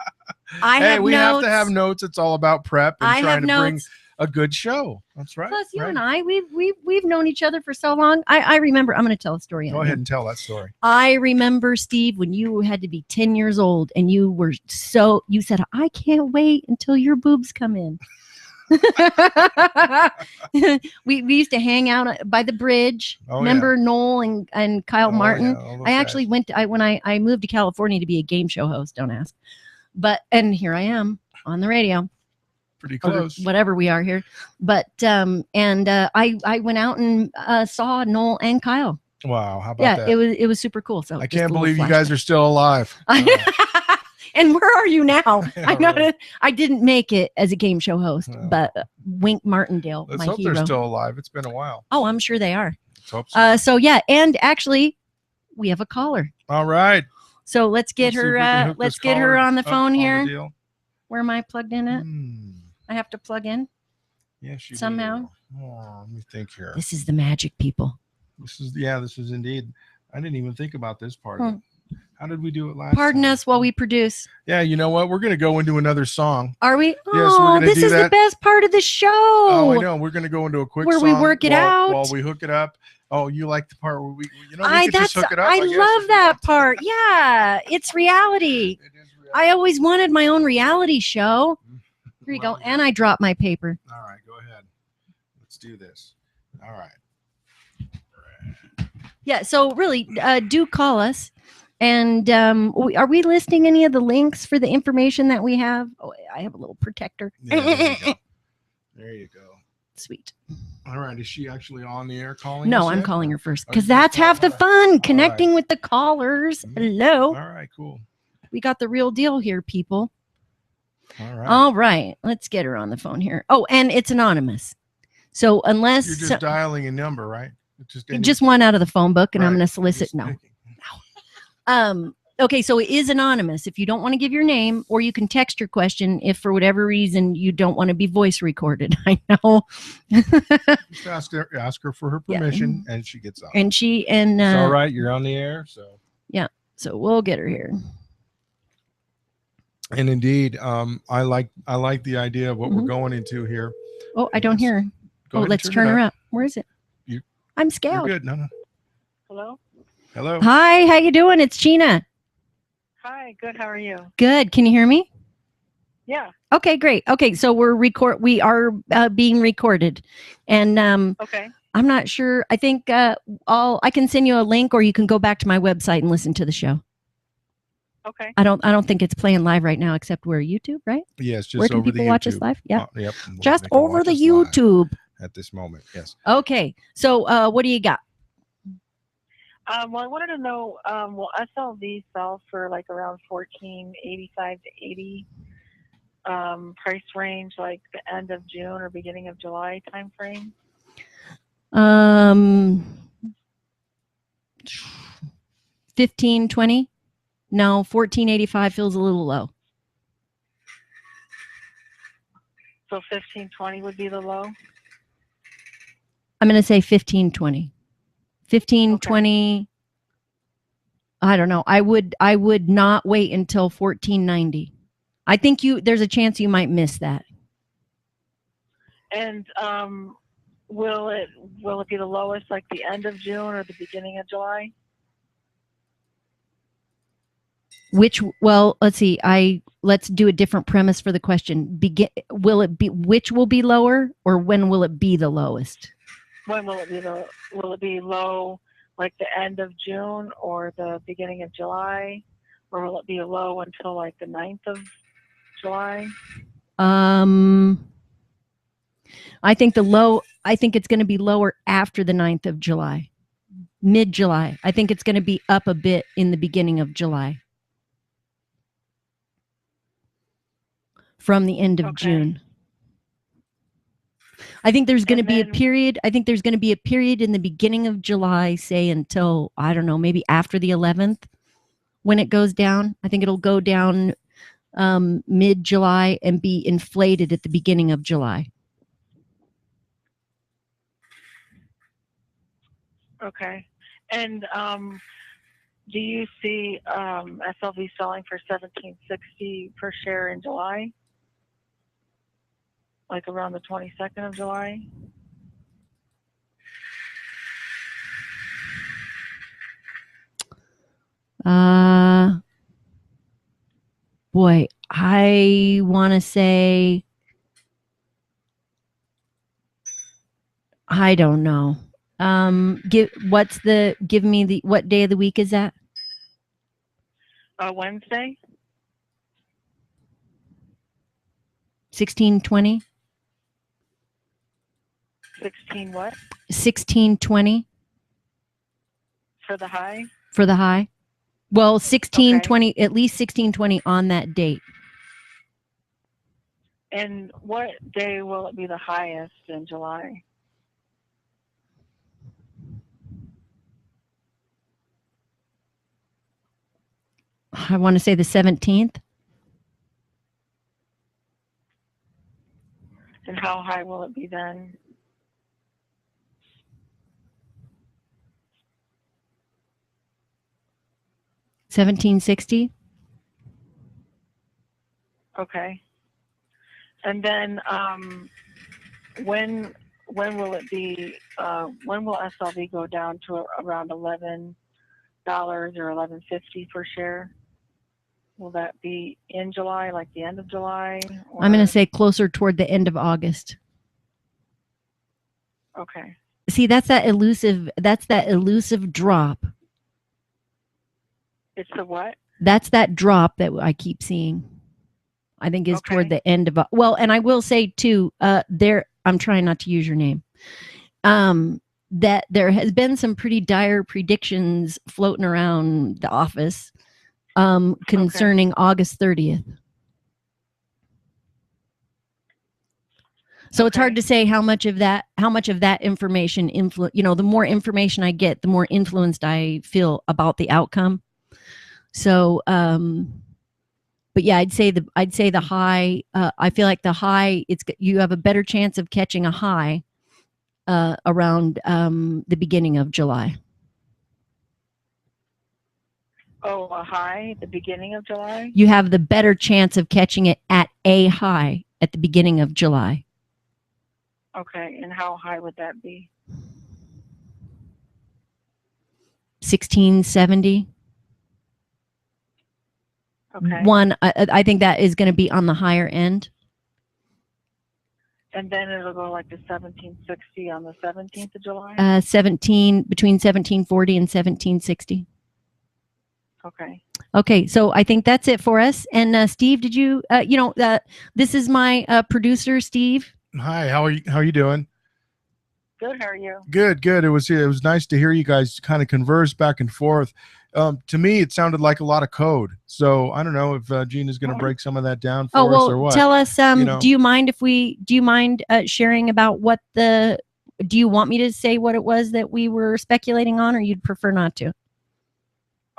I have we notes. have to have notes. It's all about prep and I trying have to bring notes. a good show. That's right. Plus, you right. and I, we've known each other for so long. I remember. I'm going to tell a story. Go ahead and tell that story. I remember, Steve, when you had to be 10 years old, and you said, "I can't wait until your boobs come in." we used to hang out by the bridge. Oh, remember Noel and Kyle Martin? Yeah, all those I actually guys. went to, when I moved to California to be a game show host. Don't ask. And here I am on the radio. Pretty Or close. whatever we are here. But I went out and saw Noel and Kyle. Wow, how about that? it was super cool. So I just can't a little believe you guys flashback. are still alive. And where are you now? Yeah, I know right. I didn't make it as a game show host, No. but Wink Martindale, Let's my hope hero. they're still alive. It's been a while. Oh, I'm sure they are. Let's hope so. So yeah, and actually, we have a caller. All right. So let's get Let's see if we can her. hook Let's this get her caller on the up phone here. deal. Where am I plugged in at? Hmm. I have to plug in. Yes, you Somehow. do. Oh, let me think here. This is the magic, people. This is indeed. I didn't even think about this part. Hmm. Of it. How did we do it last Pardon time? us while we produce. Yeah, you know what? We're going to go into another song. Are we? Yes, we're Oh, gonna this do is the that. best part of the show. Oh, I know. We're going to go into a quick Where song we work it out. while we hook it up. Oh, you like the part where we could just hook it up? I guess, if love you that want to. part. Yeah, it's reality. It is reality. I always wanted my own reality show. Here you go. Well, And I dropped my paper. All right, go ahead. Let's do this. All right. Yeah, so really, do call us. And are we listing any of the links for the information that we have? Oh, I have a little protector. Yeah, there you go. There you go. Sweet. All right. Is she actually on the air calling? No, us I'm yet? calling her first Oh, because you're gonna that's half the call her. fun, connecting with the callers. Mhm. Hello. All right, cool. We got the real deal here, people. All right. All right. Let's get her on the phone here. Oh, and it's anonymous. So unless You're just dialing a number, right? It's just one out of the phone book, and I'm Right. going to solicit. Just No. picking. Okay, so it is anonymous. If you don't want to give your name, or you can text your question if for whatever reason you don't want to be voice recorded. I know. Just ask her for her Yeah. permission, and she gets on. And It's all right. You're on the air, so. so we'll get her here. And indeed, I like the idea of what we're Mhm. going into here. Oh, I don't hear her. Go Oh, ahead and let's turn it her up. Where is it? You- I'm You're scared. good. No. Hello. Hello. Hi, how you doing? It's Gina. Hi. Good. How are you? Good. Can you hear me? Yeah. Okay, great. Okay, so we are being recorded, and Okay. I'm not sure. I think I can send you a link, or you can go back to my website and listen to the show. Okay. I don't think it's playing live right now, except we're YouTube, right? Yes, just Where can over people the watch us YouTube. live? Yeah, Yep. just They can over watch the us live YouTube. at this moment. Yes. Okay, so what do you got? Well, I wanted to know. Will SLV sell for like around 14.85 to 80 price range, like the end of June or beginning of July time frame? 1520? No, 1485 feels a little low. So 15.20 would be the low. I'm going to say 1520. 1520. I don't know. I would not wait until 1490. I think there's a chance you might miss that. And will it be the lowest like the end of June or the beginning of July? Well, let's see. Let's do a different premise for the question. Will it be, which will be lower, or when will it be the lowest? When will it be low like the end of June or the beginning of July? Or will it be low until like the 9th of July? I think it's going to be lower after the 9th of July. Mid-July. I think it's going to be up a bit in the beginning of July. From the end of June. I think there's going to be a period. I think there's going to be a period in the beginning of July, say until, I don't know, maybe after the 11th when it goes down. I think it'll go down mid-July and be inflated at the beginning of July. Okay. And do you see SLV selling for $17.60 per share in July? Like around the 22nd of July? Boy, I want to say, I don't know. Give me what day of the week is that? Wednesday. 1620. 16 what? 1620 For the high? For the high. Well, 1620, at least 1620 on that date. And what day will it be the highest in July? I want to say the 17th. And how high will it be then? $17.60. Okay. And then when will it be? When will SLV go down to around $11 or $11.50 per share? Will that be in July, like the end of July? Or? I'm going to say closer toward the end of August. Okay. See, that's that elusive drop. It's the what? That's that drop that I keep seeing. I think is toward the end of, well, and I will say too, I'm trying not to use your name. That there has been some pretty dire predictions floating around the office concerning August 30th. So it's hard to say how much of that information the more information I get, the more influenced I feel about the outcome. So, but yeah, I'd say the high, I feel like the high, you have a better chance of catching a high around the beginning of July. Oh, a high at the beginning of July? You have the better chance of catching it at a high at the beginning of July. Okay, and how high would that be? 1670. Okay. I think that is going to be on the higher end. And then it'll go like to 1760 on the 17th of July? Between 1740 and 1760. Okay. Okay, so I think that's it for us. And Steve, did you, this is my producer, Steve. Hi, how are you doing? Good, how are you? Good. It was nice to hear you guys kind of converse back and forth. To me, it sounded like a lot of code. So I don't know if Gina's going to break some of that down for us or what. Tell us. Do you mind sharing about what do you want me to say what it was that we were speculating on, or you'd prefer not to?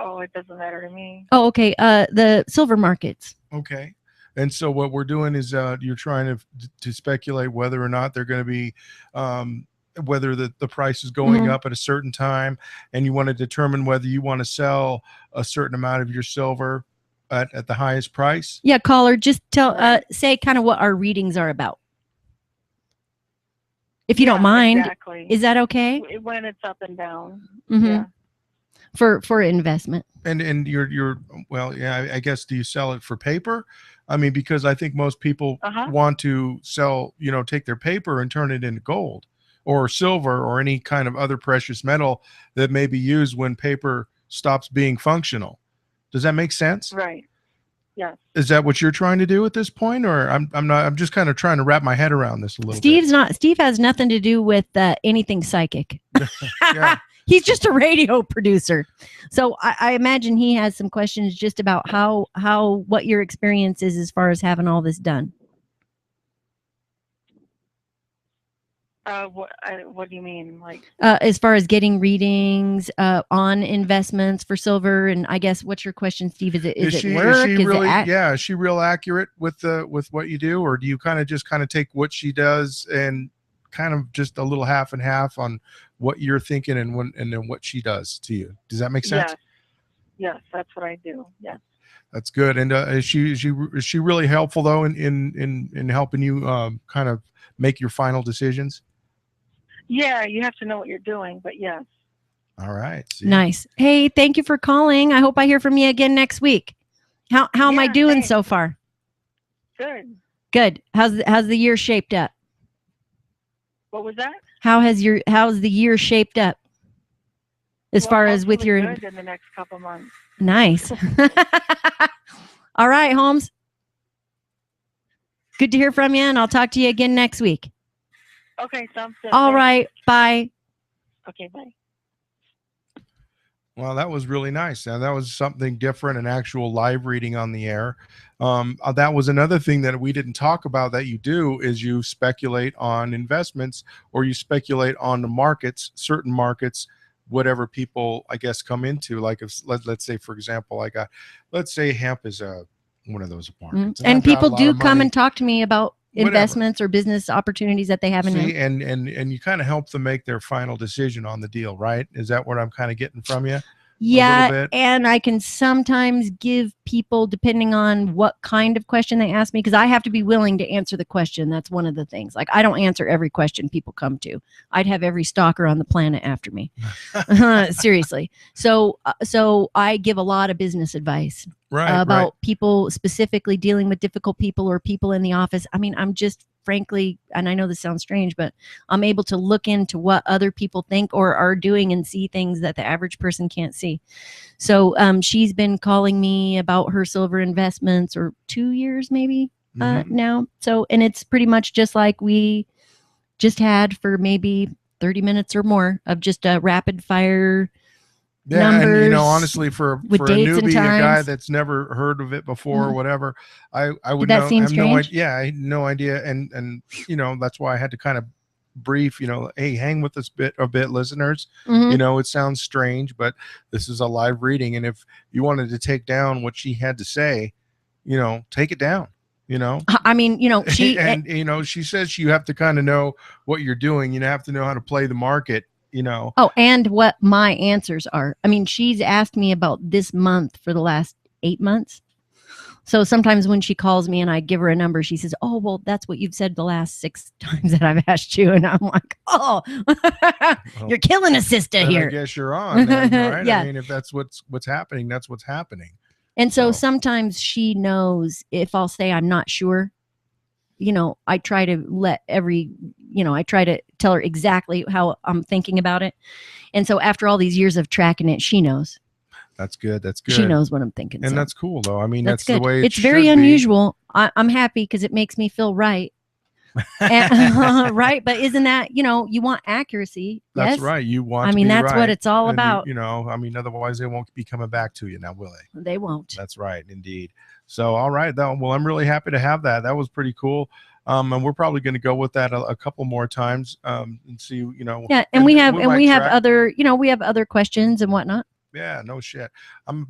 Oh, it doesn't matter to me. Oh, okay. The silver markets. Okay. And so what we're doing is you're trying to speculate whether or not they're going to be whether the price is going up at a certain time, and you want to determine whether you want to sell a certain amount of your silver at the highest price. Yeah, caller, just say kind of what our readings are about. If you don't mind, exactly. is that okay? When it's up and down. Mm-hmm. Yeah. For investment. And you're well, yeah, I guess, do you sell it for paper? I mean, because I think most people want to sell, take their paper and turn it into gold or silver or any kind of other precious metal that may be used when paper stops being functional. Does that make sense? Right. Yes. Is that what you're trying to do at this point, or I'm not? I'm just kind of trying to wrap my head around this a little bit. Steve has nothing to do with anything psychic. Yeah. He's just a radio producer. So I imagine he has some questions just about what your experience is as far as having all this done. What do you mean? Like as far as getting readings on investments for silver, and I guess what's your question, Steve? Is it work? Is she real accurate with what you do, or do you kind of take what she does and kind of just a little half and half on what you're thinking and then what she does to you? Does that make sense? Yes, that's what I do. Yes. That's good. And is she really helpful though in helping you kind of make your final decisions? Yeah, you have to know what you're doing, but yes. All right. Nice. Hey, thank you for calling. I hope I hear from you again next week. How am I doing so far? Good. How's the year shaped up? What was that? How's the year shaped up? As far as with your good in the next couple months. Nice. All right, Holmes. Good to hear from you, and I'll talk to you again next week. Okay, sounds good. All right, bye. Okay, bye. Well, that was really nice. Now, that was something different, an actual live reading on the air. That was another thing that we didn't talk about that you do is you speculate on investments, or you speculate on the markets, certain markets, whatever people, I guess, come into. Like if let's say, for example, let's say hemp is one of those markets. And people do come and talk to me about investments or business opportunities that they have in See, and you kind of help them make their final decision on the deal, right? Is that what I'm kind of getting from you? Yeah, and I can sometimes give people, depending on what kind of question they ask me, because I have to be willing to answer the question. That's one of the things. Like, I don't answer every question people come to. I'd have every stalker on the planet after me. Seriously. So I give a lot of business advice about people specifically dealing with difficult people or people in the office. I mean, I'm just frankly, and I know this sounds strange, but I'm able to look into what other people think or are doing and see things that the average person can't see. So she's been calling me about her silver investments, or 2 years maybe now. So, and it's pretty much just like we just had for maybe 30 minutes or more of just a rapid fire numbers, and honestly, for a newbie, a guy that's never heard of it before or whatever, I would know. I had no idea, and that's why I had to kind of brief. Hey, hang with us a bit, listeners. It sounds strange, but this is a live reading, and if you wanted to take down what she had to say, take it down. I mean, she she says you have to kind of know what you're doing. You have to know how to play the market. Oh, and what my answers are. I mean, she's asked me about this month for the last 8 months. So sometimes when she calls me and I give her a number, she says, "Oh, well, that's what you've said the last 6 times that I've asked you." And I'm like, "Oh, you're killing a sister here." I guess you're on, then, right? Yeah. I mean, if that's what's happening, that's what's happening. And so sometimes she knows if I'll say I'm not sure. I try to I try to tell her exactly how I'm thinking about it. And so after all these years of tracking it, she knows. That's good. That's good. She knows what I'm thinking. And that's cool, though. I mean, that's the way it's very unusual. I'm happy because it makes me feel right. Right. But isn't that, you want accuracy. That's yes? right. You want, that's right. what it's all about. Otherwise they won't be coming back to you now, will they? They won't. That's right. Indeed. So, all right. Well, I'm really happy to have that. That was pretty cool. And we're probably going to go with that a couple more times and see, Yeah. And we have other, we have other questions and whatnot. Yeah, no shit. I'm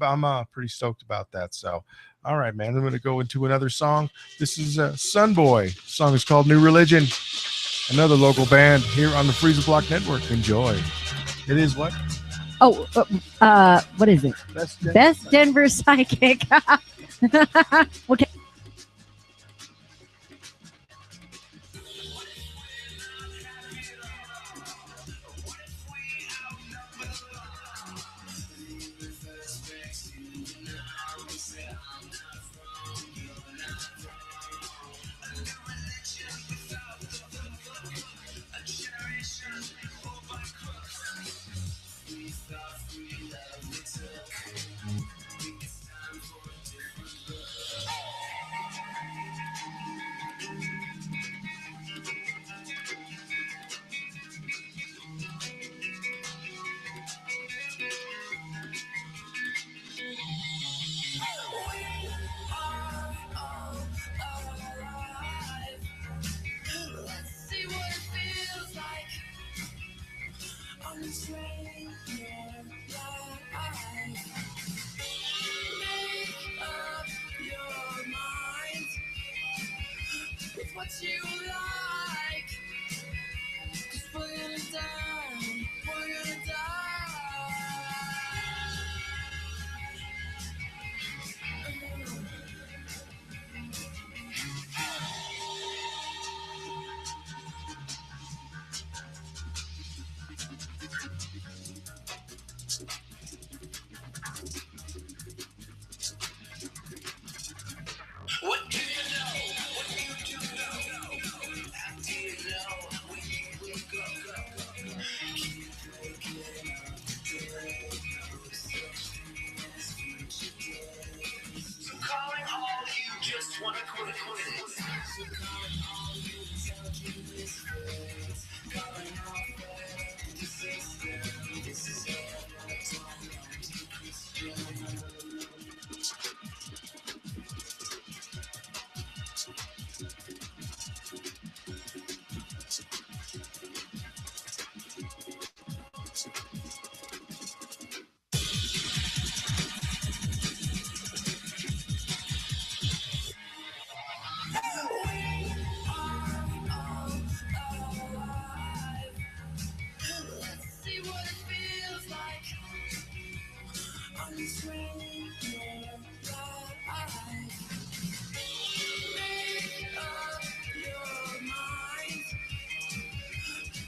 pretty stoked about that. So, all right, man. I'm going to go into another song. This is Sunboy. The song is called New Religion. Another local band here on the Freezer Block Network. Enjoy. It is what? Oh, what is it? Best Denver Psychic. Okay. what you like. 'Cause we're gonna die. We're gonna die. What do you know? What you do know? How do you know when you will go? So calling all you just wanna quit. So calling all you misogynist friends. Calling all friends to sister. This is all my time to Christian. Let's see what it feels like. Unswing your life. Make up your mind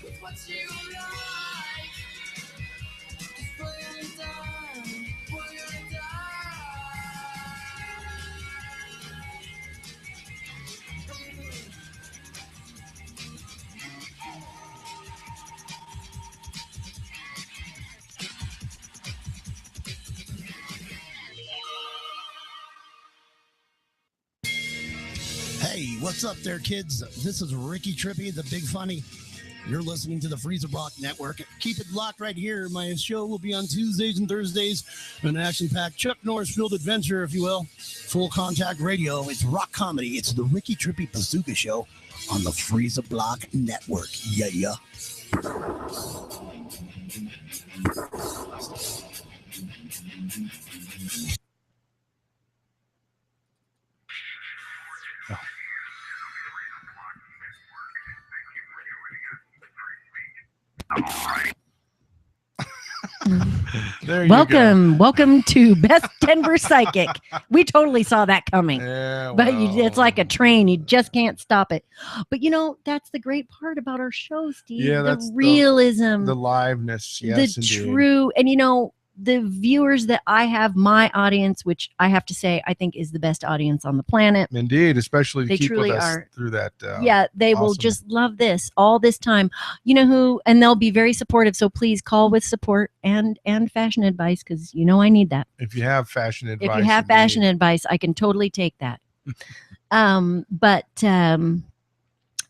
with what you like. 'Cause we're gonna die. We're gonna Hey, what's up there, kids? This is Ricky Trippy, the Big Funny. You're listening to the Freezer Block Network. Keep it locked right here. My show will be on Tuesdays and Thursdays. An action-packed Chuck Norris-filled adventure, if you will. Full contact radio. It's rock comedy. It's the Ricky Trippy Bazooka Show on the Freezer Block Network. Yeah. There you go. Welcome to Best Denver Psychic. We totally saw that coming. Yeah, But well, it's like a train. You just can't stop it. But that's the great part about our show, Steve. Yeah, the that's realism, the liveness. the Yes, indeed. true. And the viewers that I have, my audience, which I have to say I think is the best audience on the planet. Indeed, especially to They keep truly with us are. through that. Yeah, they will awesome. just love this all this time. You know who? And they'll be very supportive. So please call with support and fashion advice, because I need that. If you have fashion advice, If you have fashion advice, I can totally take that.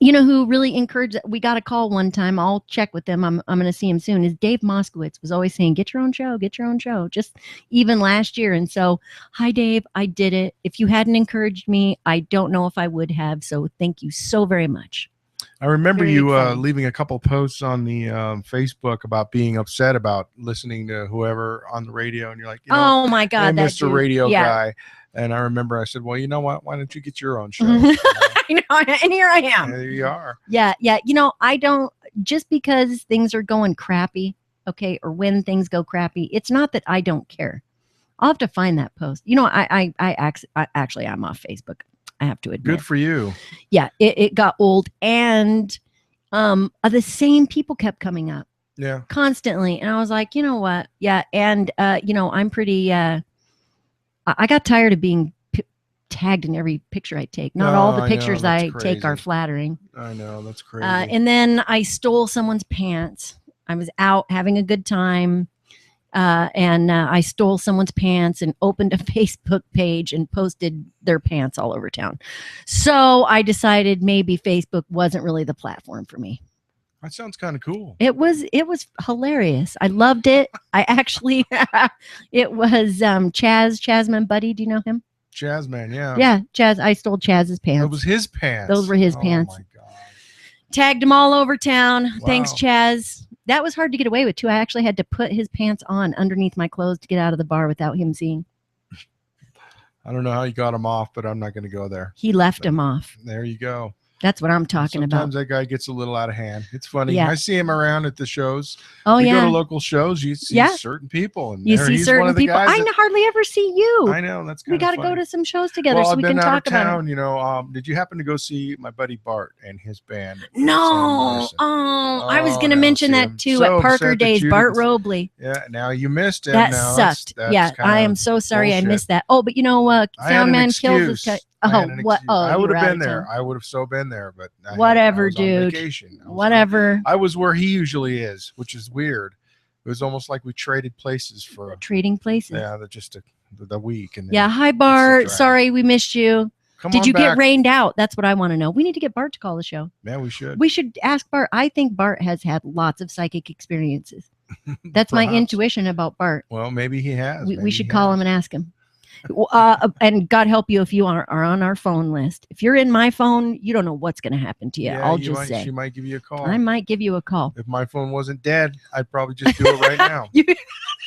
You know who really encouraged? We got a call one time. I'll check with them. I'm going to see him soon. Is Dave Moskowitz was always saying, "Get your own show, get your own show." Just even last year. And so, hi Dave, I did it. If you hadn't encouraged me, I don't know if I would have. So thank you so very much. I remember Very you exciting. leaving a couple posts on the Facebook about being upset about listening to whoever on the radio, and you're like, Oh my God, hey, that Mr. dude. Radio Yeah. guy. And I remember I said, well, you know what? Why don't you get your own show? I know, and here I am. There you are. Yeah. I don't, just because things are going crappy, okay, or when things go crappy, it's not that I don't care. I'll have to find that post. I actually, I'm off Facebook. I have to admit. Good for you. Yeah, it got old, and the same people kept coming up. Yeah. Constantly, and I was like, you know what? Yeah, and I'm pretty. I got tired of being tagged in every picture I take. Not all the I know, pictures that's I take are crazy. flattering. I know, that's crazy. And then I stole someone's pants. I was out having a good time. And I stole someone's pants and opened a Facebook page and posted their pants all over town. So I decided maybe Facebook wasn't really the platform for me. That sounds kind of cool. It was hilarious. I loved it. I actually, it was Chazman Buddy. Do you know him? Jazzman, yeah. Yeah, Chaz. I stole Chaz's pants. It was his pants. Those were his pants. Oh my God. Tagged him all over town. Wow. Thanks, Chaz. That was hard to get away with too. I actually had to put his pants on underneath my clothes to get out of the bar without him seeing. I don't know how you got him off, but I'm not going to go there. He left him off. There you go. That's what I'm talking Sometimes about. that guy gets a little out of hand. It's funny. Yeah. I see him around at the shows. Oh, you yeah. go to local shows, you see Yeah. certain people. And You there see he's certain one of the people. guys I that- hardly ever see you. I know. That's kind We of got to go funny. to some shows together Well, so I've we been can out talk of about town, it. you know. Did you happen to go see my buddy Bart and his band? No. I was going to no, mention see, that I'm too so at upset Parker that Days. you Bart didn't- Robley. Yeah, now you missed him. That Now sucked. that's Yeah, kind I of am so sorry I bullshit. missed that. Oh, but you know what? I had an Soundman Kills is excuse. Oh, I had an what? excuse. Oh, I you would were have out been of there. town. I would have so been there, but I Whatever, was on dude. vacation. Whatever. I was where he usually is, which is weird. It was almost like we traded places for Trading places. yeah, just the week. And then Yeah. Hi, it's a Bart. drag. Sorry we missed you. Come Did on you back. get rained out? That's what I want to know. We need to get Bart to call the show. Yeah, we should. We should ask Bart. I think Bart has had lots of psychic experiences. That's my Perhaps. intuition about Bart. Well, maybe he has. We should call him and ask him. And God help you if you are on our phone list. If you're in my phone, you don't know what's going to happen to you. Yeah, I'll you just might, say. she might give you a call. I might give you a call. If my phone wasn't dead, I'd probably just do it right now.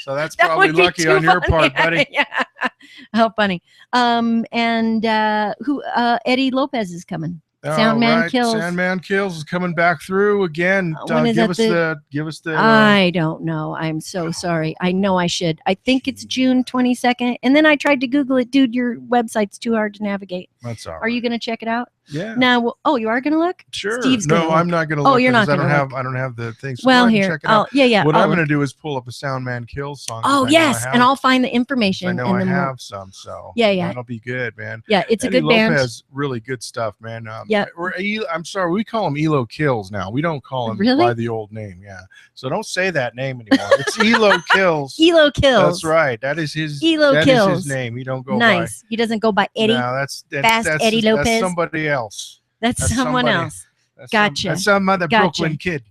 So that's That probably would be lucky too on your funny. part, buddy. Yeah. How funny. Eddie Lopez is coming. Soundman Kills. Soundman Kills is coming back through again. When is Give that us the. I don't know. I'm so sorry. I know I should. I think it's June 22nd. And then I tried to Google it. Dude, your website's too hard to navigate. That's all right. Are you going to check it out? Yeah. No. Oh, you are going to look? Sure. Steve's no, gonna look. I'm not going to look. Oh, you're not because going to look. I don't have the thing. So Well, go ahead and here. check it out. Yeah. What I'll I'm going to look. do is pull up a Soundman Kills song. Oh, yes. And I'll find the I information. know and I then we'll- have some, so Yeah. that'll be good, man. Yeah, it's Eddie a good band. Lopez, really good stuff, man. Yeah. I'm sorry, we call him Elo Kills now. We don't call him Really? by the old name. Yeah, so don't say that name anymore. It's Elo Kills. Elo Kills. That's right. That is his. Elo that is Kills. his name. He don't go Nice. He doesn't go by by. Eddie. No, that's Fast Eddie Lopez. That's somebody else. That's someone somebody. else. That's Gotcha. That's some other Gotcha. Brooklyn kid.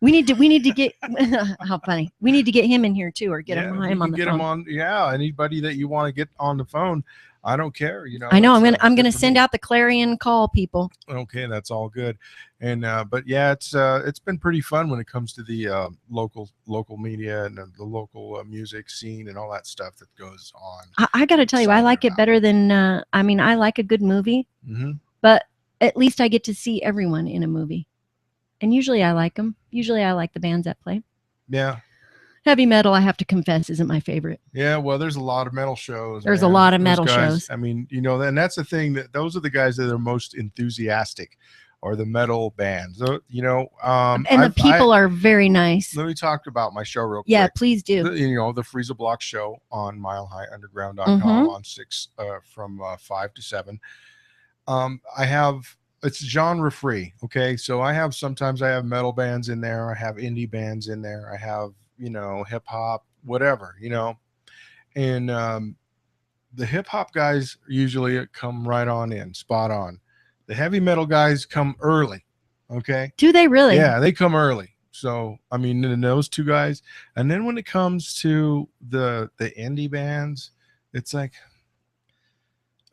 We need to get how funny. We need to get him in here too, or get Yeah, him we on can the get phone. him on. Yeah, anybody that you want to get on the phone. I don't care. You know. I know. that's, I'm good gonna for send me. out the clarion call, people. Okay, that's all good, and but yeah, it's been pretty fun when it comes to the local media and the local music scene and all that stuff that goes on. I got to tell you, I like it better than. I mean, I like a good movie, Mm-hmm. but at least I get to see everyone in a movie, and usually I like them. Usually I like the bands that play. Yeah, Heavy metal, I have to confess, isn't my favorite. yeah. Well, there's a lot of metal shows. There's a man. lot of Those metal guys, shows. I mean, you know, and that's the thing that those are the guys that are most enthusiastic, or the metal bands. So, you know, And the people are very nice. Let me talk about my show real quick. Yeah, please do. You know, the Freezer Block show on milehighunderground.com Mhm. on 6 from 5 to 7. I have it's genre free. Okay, so sometimes I have metal bands in there. I have indie bands in there. I have, you know, hip hop, whatever, you know, and the hip hop guys usually come right on in, spot on. The heavy metal guys come early. Okay. Do they really? Yeah, they come early. So I mean, and those two guys, and then when it comes to the indie bands, it's like,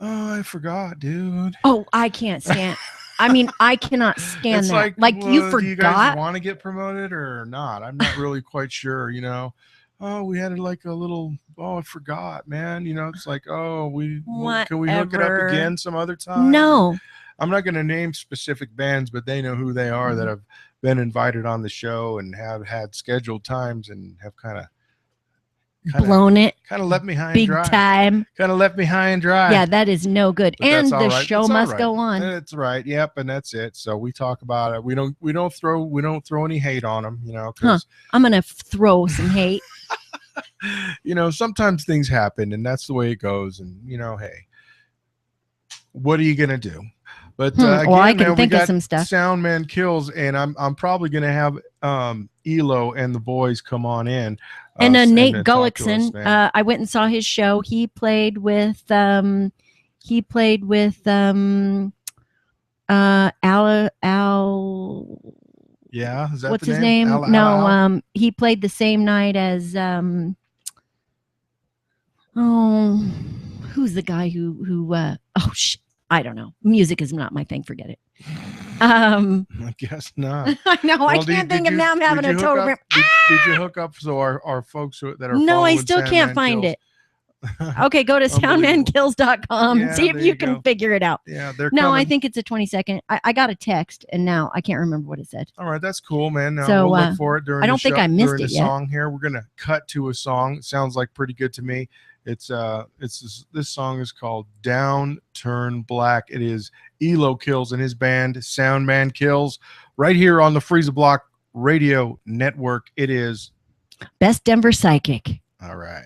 oh, I forgot, dude. Oh, I can't stand. I mean, I cannot stand It's that. like, you well, do you guys forgot. want to get promoted or not? I'm not really quite sure, you know. Oh, we had like a little, oh, I forgot, man. You know, it's like, oh, can we hook it up Whatever. again some other time? No. I'm not going to name specific bands, but they know who they are Mm-hmm. that have been invited on the show and have had scheduled times and have kind of Blown it left me high and big dry. time. Kind of left me high and dry. Yeah, that is no good. But And that's all the right. show It's all must right. go on. That's right. Yep, and that's it. So we talk about it. We don't throw any hate on them, you know, because I'm gonna throw some hate. you know, sometimes things happen and that's the way it goes. And you know, hey, what are you gonna do? But again, Well, I can man, we think of got some stuff. Soundman Kills, and I'm probably gonna have Elo and the boys come on in. And Nate talk to us, Gullickson, man. I went and saw his show. He played with Al Yeah, is that what's the his name? Al- No, Al- he played the same night as who's the guy who I don't know. Music is not my thing. Forget it. I guess not. I know. I Well, can't think of now. I'm having did a you total. hook up- did you hook up so our folks that are No, I following still can't Sandman find Kills, it. Okay, go to soundmankills.com and see if there you you can go. figure it out. Yeah, they're No, I coming. think it's a 20-second. I got a text and now I can't remember what it said. All right, that's cool, man. Now So, we'll look for it during I don't the think show, I missed during the it yet. song here. We're gonna cut to a song. It sounds like pretty good to me. It's this song is called Down Turn Black. It is Elo Kills and his band Soundman Kills right here on the Freeze a Block Radio Network. It is Best Denver Psychic. all right.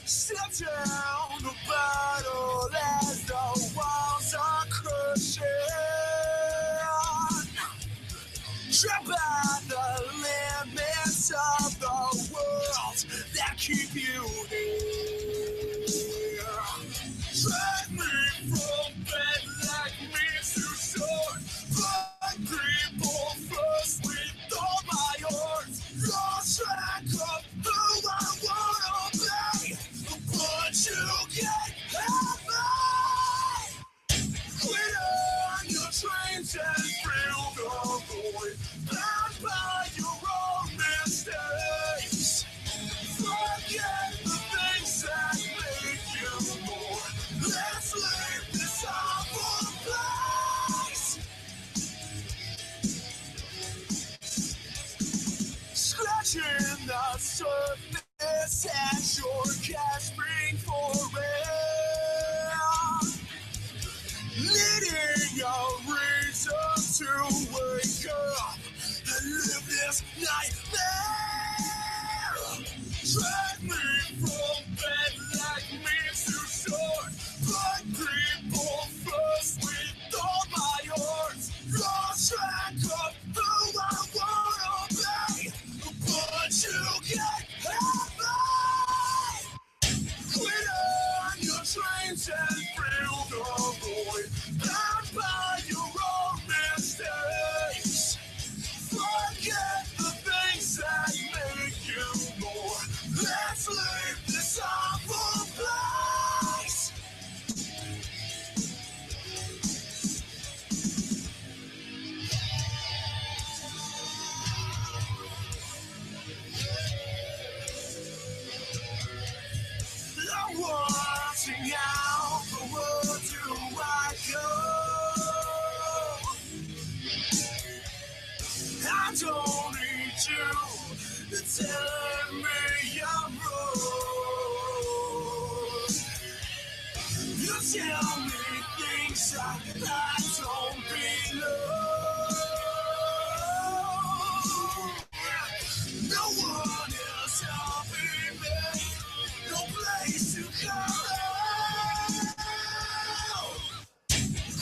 Sit down the battle as the walls are crushing. Trap at the limits of the world that keep you near. Drag me from bed like me to shore. But people first with all my heart. Lost track of who I wanna be. But you get happy. Quit on your trains and thrill the void. Bound by your own mistakes. Forget the things that make you more. Let's leave this awful place. Scratching the surface as your gasping for air. Needing a reason to wake up and live this nightmare. Drag me from bed like me too short. But people first with all my heart. Lost track of who I wanna be. But you get happy. Quit on your trains and thrill the void. Bound by your own mistakes. Forget the things that make you more. Let's leave this awful place. I'm watching out for where do I go? I don't need you telling me I'm wrong. You tell me things I don't belong. No one is helping me. No place to go.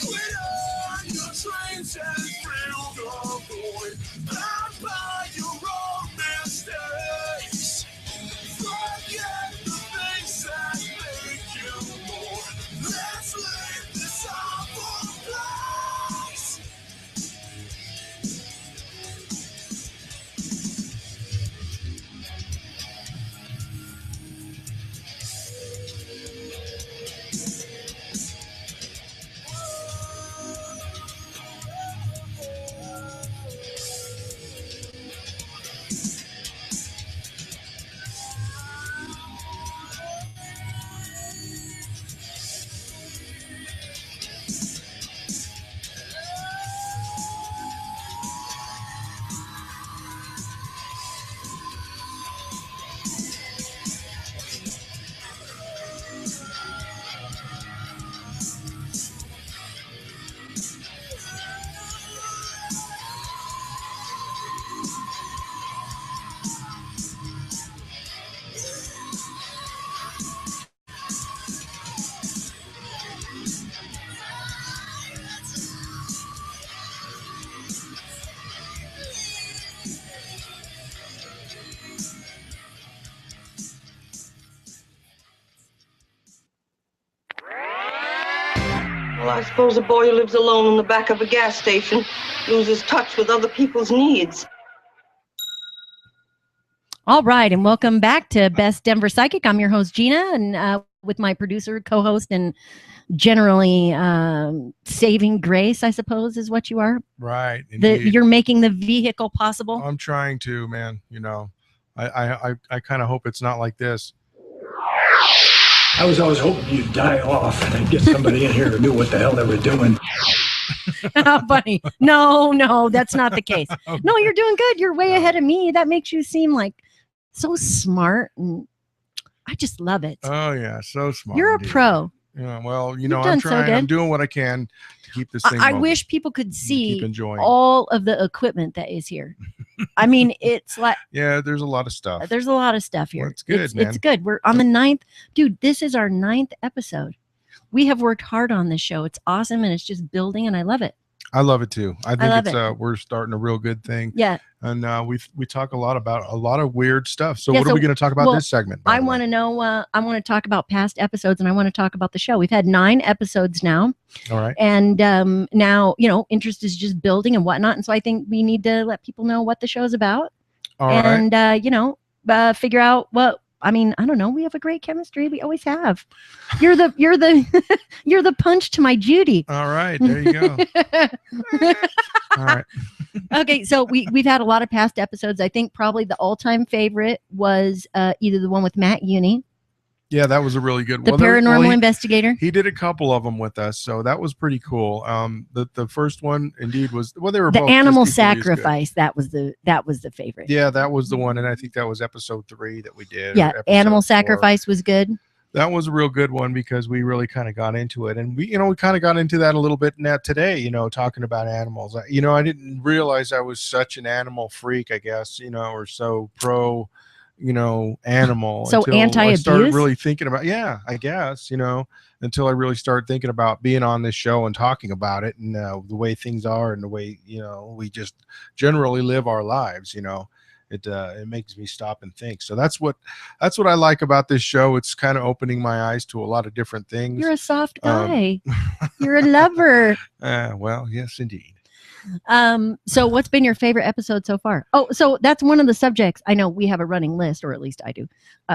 Quit on your trains and thrill the void. Bound by your own mistakes. Forget the things that make you more. Let's leave this awful place. I suppose a boy who lives alone in the back of a gas station loses touch with other people's needs. All right, and welcome back to Best Denver Psychic. I'm your host, Gina, and with my producer, co-host, and generally saving grace, I suppose, is what you are. Right. Indeed. You're making the vehicle possible. I'm trying to, man. You know, I kind of hope it's not like this. I was always hoping you'd die off and I'd get somebody in here who knew what the hell they were doing. How funny. No, that's not the case. No, you're doing good. You're way ahead of me. That makes you seem like so smart, and I just love it. Oh yeah, so smart. You're a indeed. pro. Yeah, well, You've I'm done so trying. good. I'm doing what I can to keep this thing. I moving. wish people could Keep see enjoying. all of the equipment that is here. I mean, it's like Yeah, there's a lot of stuff. there's a lot of stuff here. Well, it's good, man. It's good. We're on the 9th. Dude, this is our 9th episode. We have worked hard on this show. It's awesome, and it's just building, and I love it. I love it too. I think love it's it. We're starting a real good thing. Yeah. And we talk a lot about a lot of weird stuff. So Yeah, what are we going to talk about this segment? by I the way? want to know. I want to talk about past episodes, and I want to talk about the show. We've had 9 episodes now. All right. And now, interest is just building and whatnot. And so I think we need to let people know what the show's about. All right. And, figure out what, I don't know. We have a great chemistry. We always have. You're the you're the punch to my Judy. All right. There you go. All right. Okay. So we've had a lot of past episodes. I think probably the all-time favorite was either the one with Matt Uni, Yeah, that was a really good the one. paranormal investigator. He did a couple of them with us, so that was pretty cool. The first one indeed was they were The both animal just equally as good. sacrifice. That was the favorite. Yeah, that was the one, and I think that was episode 3 that we did. Yeah, or animal episode 4. sacrifice was good. That was a real good one because we really kind of got into it, and we kind of got into that a little bit today. Talking about animals. I didn't realize I was such an animal freak. I guess or so pro. Animal. So until anti-abuse? I started really thinking about, I guess, until I really started thinking about being on this show and talking about it and the way things are and the way, we just generally live our lives, it makes me stop and think. So that's what I like about this show. It's kind of opening my eyes to a lot of different things. You're a soft guy. You're a lover. Well, yes, indeed. So what's been your favorite episode so far? Oh, so that's one of the subjects. I know we have a running list, or at least I do,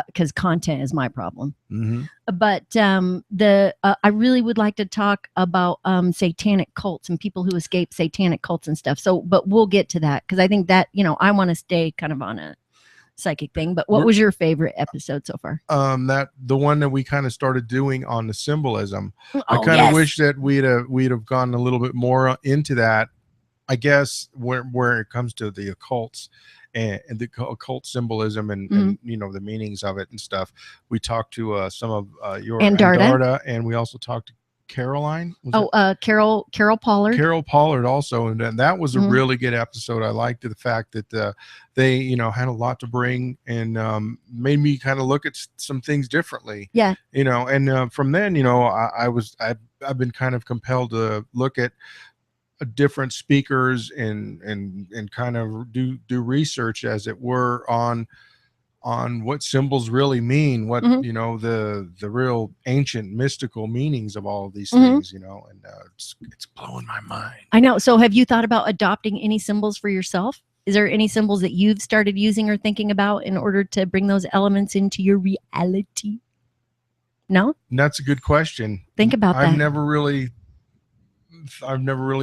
because content is my problem. Mm-hmm. But I really would like to talk about satanic cults and people who escape satanic cults and stuff. So, but we'll get to that because I think that I want to stay kind of on a psychic thing. But what was your favorite episode so far? The one that we kind of started doing on the symbolism. I Oh, kind of yes. wish that we'd have gone a little bit more into that. I guess where it comes to the occults and the occult symbolism and the meanings of it and stuff, we talked to some of your Andarta, and we also talked to Caroline. Carol Pollard. Carol Pollard also, and then that was a really good episode. I liked the fact that they had a lot to bring and made me kind of look at some things differently. Yeah. And from then I've been kind of compelled to look at different speakers and kind of do research, as it were, on what symbols really mean, what the real ancient mystical meanings of all of these things, and it's blowing my mind. I know. So have you thought about adopting any symbols for yourself? Is there any symbols that you've started using or thinking about in order to bring those elements into your reality? No? That's a good question. Think about that. I've never really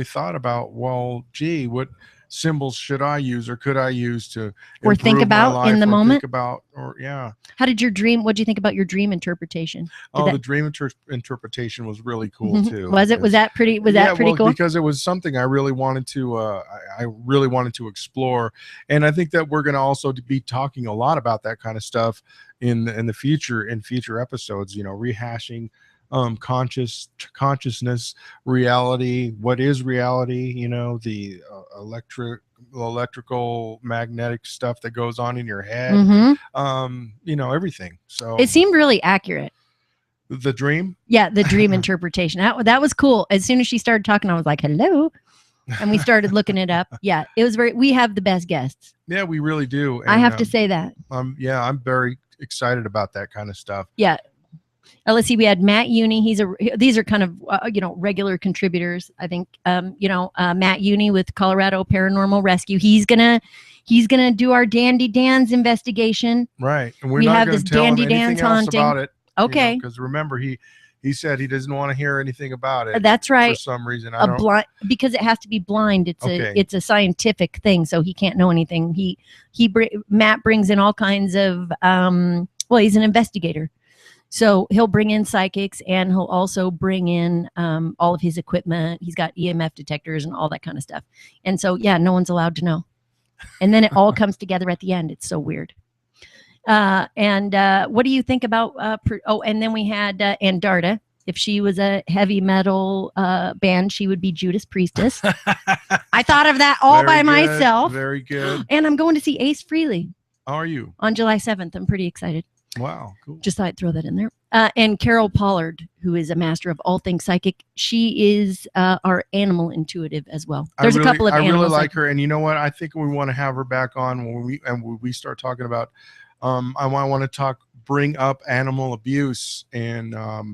thought about, well, gee, what symbols should I use or could I use to or think about in the moment? How did your dream? What do you think about your dream interpretation? The dream interpretation was really cool too. Was it? Was that pretty? Was that pretty cool? Because it was something I really wanted to. I really wanted to explore, and I think that we're going to also be talking a lot about that kind of stuff in the future episodes. Rehashing consciousness, reality, what is reality, the electrical magnetic stuff that goes on in your head, everything. So it seemed really accurate. The dream? Yeah, the dream interpretation. That was cool. As soon as she started talking, I was like, hello. And we started looking it up. Yeah, it was we have the best guests. Yeah, we really do. And, I have to say that. I'm very excited about that kind of stuff. Yeah. Let's see. We had Matt Uni. These are kind of regular contributors. I think Matt Uni with Colorado Paranormal Rescue. He's gonna do our Dandy Dan's investigation. Right, and we not have going this to tell Dandy him anything Dan's else haunting. about it. Okay, because remember he said he doesn't want to hear anything about it. That's right. For some reason, because it has to be blind. It's a scientific thing, so he can't know anything. Matt brings in all kinds of he's an investigator. So he'll bring in psychics, and he'll also bring in all of his equipment. He's got EMF detectors and all that kind of stuff. And so, no one's allowed to know. And then it all comes together at the end. It's so weird. And what do you think about? And then we had Andarta. If she was a heavy metal band, she would be Judas Priestess. I thought of that all by myself. Very good. And I'm going to see Ace Frehley. How are you? On July 7th. I'm pretty excited. Wow, cool. Just thought I'd throw that in there. And Carol Pollard, who is a master of all things psychic, she is our animal intuitive as well. There's a couple of animals. I really like her, and you know what? I think we want to have her back on when we start talking about. I want to bring up animal abuse and how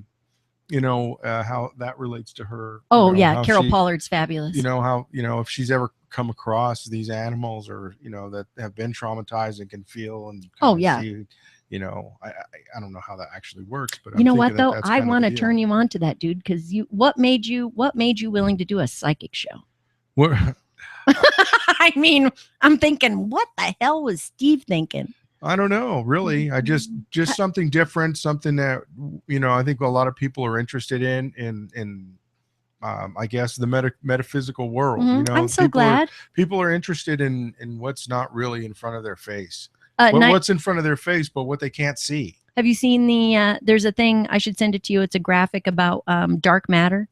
that relates to her. Carol Pollard's fabulous. How if she's ever come across these animals or that have been traumatized and can feel and see, I don't know how that actually works, but I want to turn you on to that, dude, because what made you willing to do a psychic show? I mean, I'm thinking, what the hell was Steve thinking? I don't know, really. I just something different, something that I think a lot of people are interested in I guess the metaphysical world. I'm so glad people are interested in what's not really in front of their face. What's in front of their face, but what they can't see. Have you seen there's a thing, I should send it to you. It's a graphic about dark matter.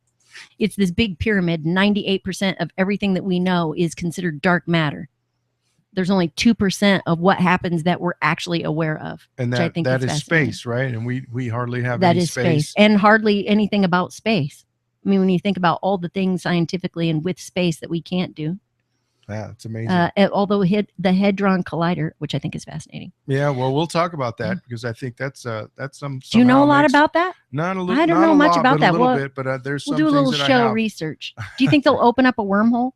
It's this big pyramid. 98% of everything that we know is considered dark matter. There's only 2% of what happens that we're actually aware of. And that is space, right? And we hardly have that any is space. And hardly anything about space. I mean, when you think about all the things scientifically and with space that we can't do. Yeah, it's amazing. Although the Hadron Collider, which I think is fascinating. Yeah, well, we'll talk about that because I think that's some. Do you know a lot about that? Not a little. I don't know much about that. A little bit, but there's some we'll do a things little that show I have. research. Do you think they'll open up a wormhole?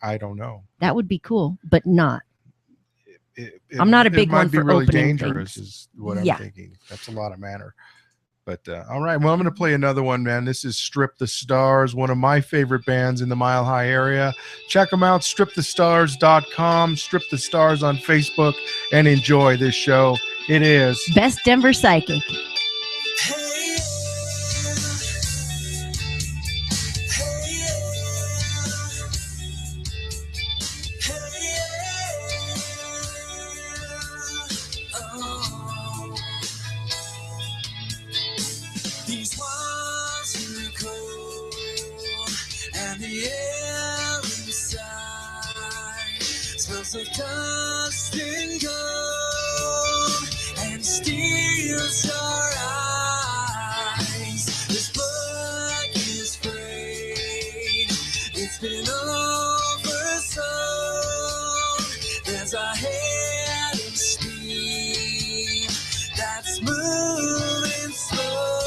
I don't know. That would be cool, but not. I'm not a big one for really opening dangerous things. Is what I'm thinking. That's a lot of matter. But all right, well, I'm going to play another one, man. This is Strip the Stars, one of my favorite bands in the Mile High area. Check them out, stripthestars.com, Strip the Stars on Facebook, and enjoy this show. It is Best Denver Psychic. These walls are cold, and the air inside smells of dust and gold, and steals your eyes. This book is frayed, it's been oversold. There's a head of steam that's moving slow.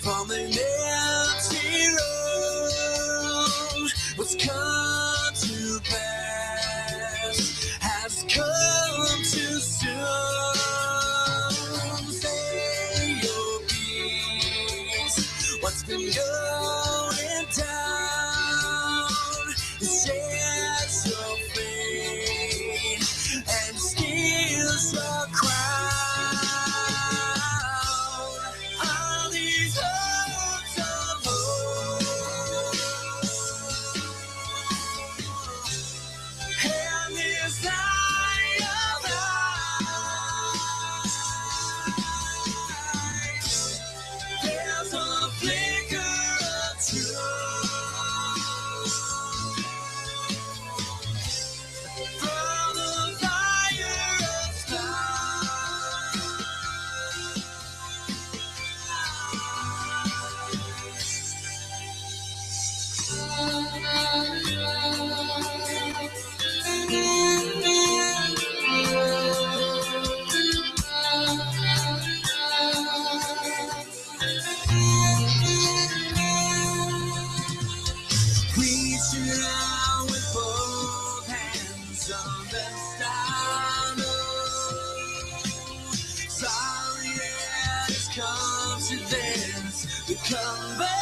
From an empty road, what's come to pass has come too soon. Say your piece, what's been going down? dance, the converse.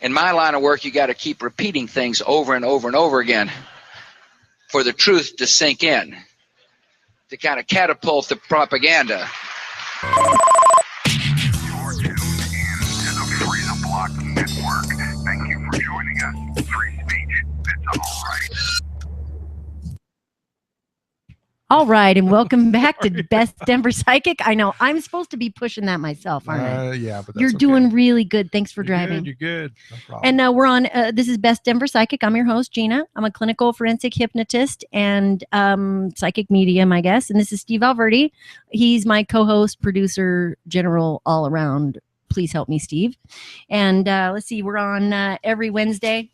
In my line of work, you got to keep repeating things over and over and over again for the truth to sink in, to kind of catapult the propaganda. You're tuned in to the Freedom Block Network. Thank you for joining us. Free speech, it's all right. All right, and welcome back to Best Denver Psychic. I know I'm supposed to be pushing that myself, aren't I? Yeah, but that's you're okay. doing really good. Thanks for You're driving. Good, you're good. No problem. And we're on. This is Best Denver Psychic. I'm your host, Gina. I'm a clinical forensic hypnotist and psychic medium, I guess. And this is Steve Alverdi. He's my co-host, producer, general, all around. Please help me, Steve. And let's see, we're on every Wednesday.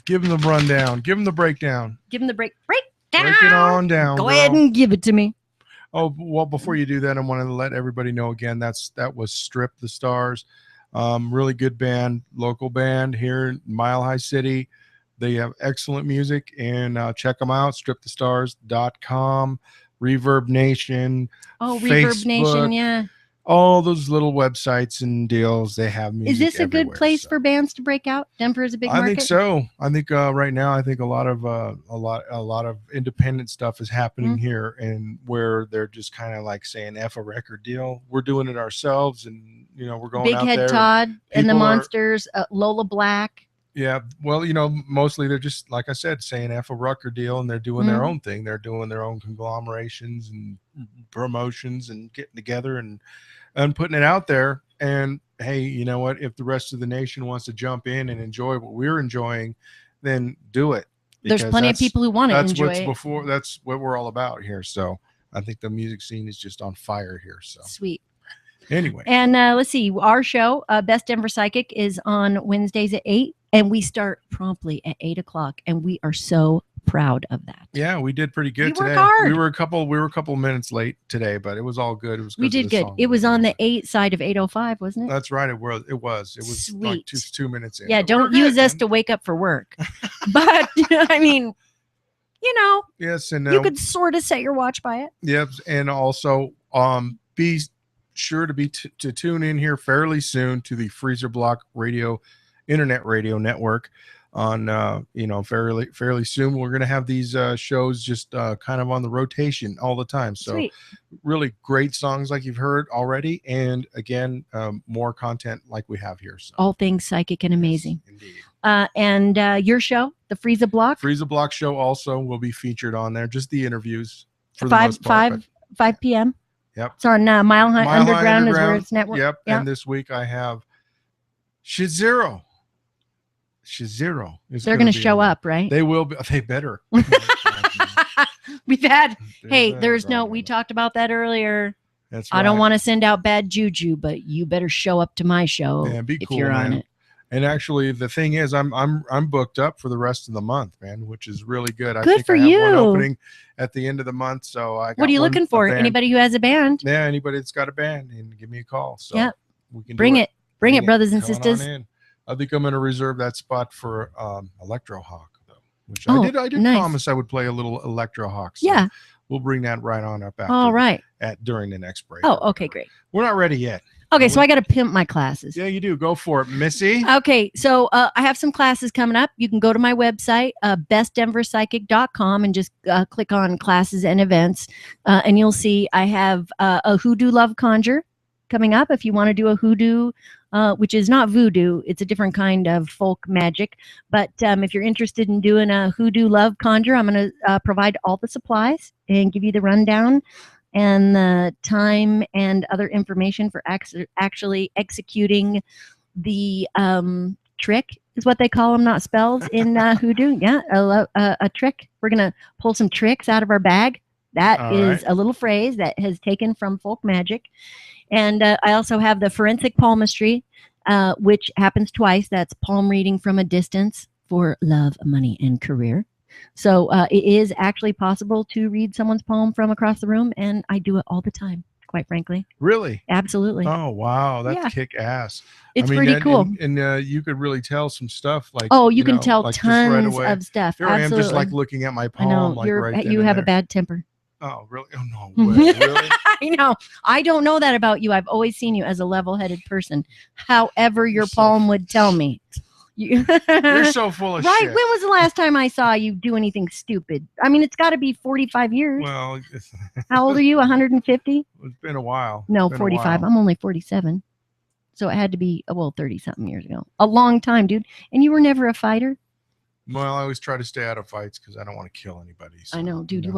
Give him the rundown. Give him the breakdown. Give him the break. Break it on down. Go girl. ahead and give it to me. Oh, well, before you do that, I wanted to let everybody know again, that was Strip the Stars. Really good band, local band here in Mile High City. They have excellent music, and check them out, stripthestars.com, Reverb Nation. Oh, Facebook, Reverb Nation, yeah. All those little websites and deals, they have music. Is this a good everywhere, place so. for bands to break out? Denver is a big I market. think so. I think right now, I think a lot of independent stuff is happening here, and where they're just kind of like saying "F a record deal." We're doing it ourselves, and we're going Big out Head there. Todd and the People are- Monsters, Lola Black. Yeah, well, mostly they're just, like I said, saying F a record deal, and they're doing their own thing. They're doing their own conglomerations and promotions and getting together and putting it out there. And hey, you know what? If the rest of the nation wants to jump in and enjoy what we're enjoying, then do it. There's plenty of people who want to enjoy it. Before. That's what we're all about here. So I think the music scene is just on fire here. So sweet. Anyway. And let's see. Our show, Best Denver Psychic, is on Wednesdays at 8, and we start promptly at 8 o'clock, and we are so proud of that. Yeah, we did pretty good we today. Work hard. We were a couple minutes late today, but it was all good. It was. We did good. It was on the 8 side of 8:05, wasn't it? That's right. It was. Sweet. Like two minutes in. Yeah, don't use us to wake up for work. But I mean, yes, and you could sort of set your watch by it. Yep, and also be sure to to tune in here fairly soon to the Freezer Block Radio Internet Radio Network. On fairly soon, we're going to have these shows just kind of on the rotation all the time. So Sweet. Really great songs like you've heard already, and again, more content like we have here. So all things psychic and amazing. Yes, indeed. And your show, the Freeza Block show, also will be featured on there. Just the interviews for 5 p.m. Yep, it's on Mile High Underground is where it's network. Yep, and this week I have Shizero. They're going to show up, right? They will be. They better. We've had, There's there's that no, drama. we talked about that earlier. That's I don't right. want to send out bad juju, but you better show up to my show Man, be if cool, you're on man. it. And actually, the thing is, I'm booked up for the rest of the month, man, which is really good. I Good think for I have one you. opening at the end of the month, so I got What are you looking for? Anybody who has a band? Yeah, anybody that's got a band, and give me a call. So Yep. we can Bring do it. Bring it, brothers and Come on sisters. in. I think I'm going to reserve that spot for Electro Hawk, though. Which Oh, I did nice. promise I would play a little Electro Hawk. So Yeah. we'll bring that right on up after. All right. During the next break. Oh, okay, great. We're not ready yet. Okay, so I got to pimp my classes. Yeah, you do. Go for it, Missy. Okay, so I have some classes coming up. You can go to my website, bestdenverpsychic.com, and just click on classes and events. And you'll see I have a hoodoo love conjure coming up. If you want to do a hoodoo, which is not voodoo, it's a different kind of folk magic. But if you're interested in doing a hoodoo love conjure, I'm going to provide all the supplies and give you the rundown and the time and other information for actually executing the trick is what they call them, not spells in hoodoo. Yeah, a trick. We're going to pull some tricks out of our bag. That All is right. a little phrase that has taken from folk magic. And I also have the forensic palmistry, which happens twice. That's palm reading from a distance for love, money, and career. So it is actually possible to read someone's palm from across the room, and I do it all the time, quite frankly. Really? Absolutely. Oh, wow. That's Yeah. kick ass. It's pretty cool. And you could really tell some stuff. Like, Oh, you can tell like just right tons away. of stuff. Here I am just like Absolutely. looking at my I palm. know. Like You're, right then you and have a there. bad temper. Oh, really? Oh, no way. Really? I know. I don't know that about you. I've always seen you as a level-headed person. However, your palm would tell me. You're so full of right. shit. When was the last time I saw you do anything stupid? I mean, it's got to be 45 years. Well, How old are you? 150? It's been a while. No, It's been a 45. while. I'm only 47. So it had to be, 30-something years ago. A long time, dude. And you were never a fighter? Well, I always try to stay out of fights because I don't want to kill anybody. So, I know, dude. You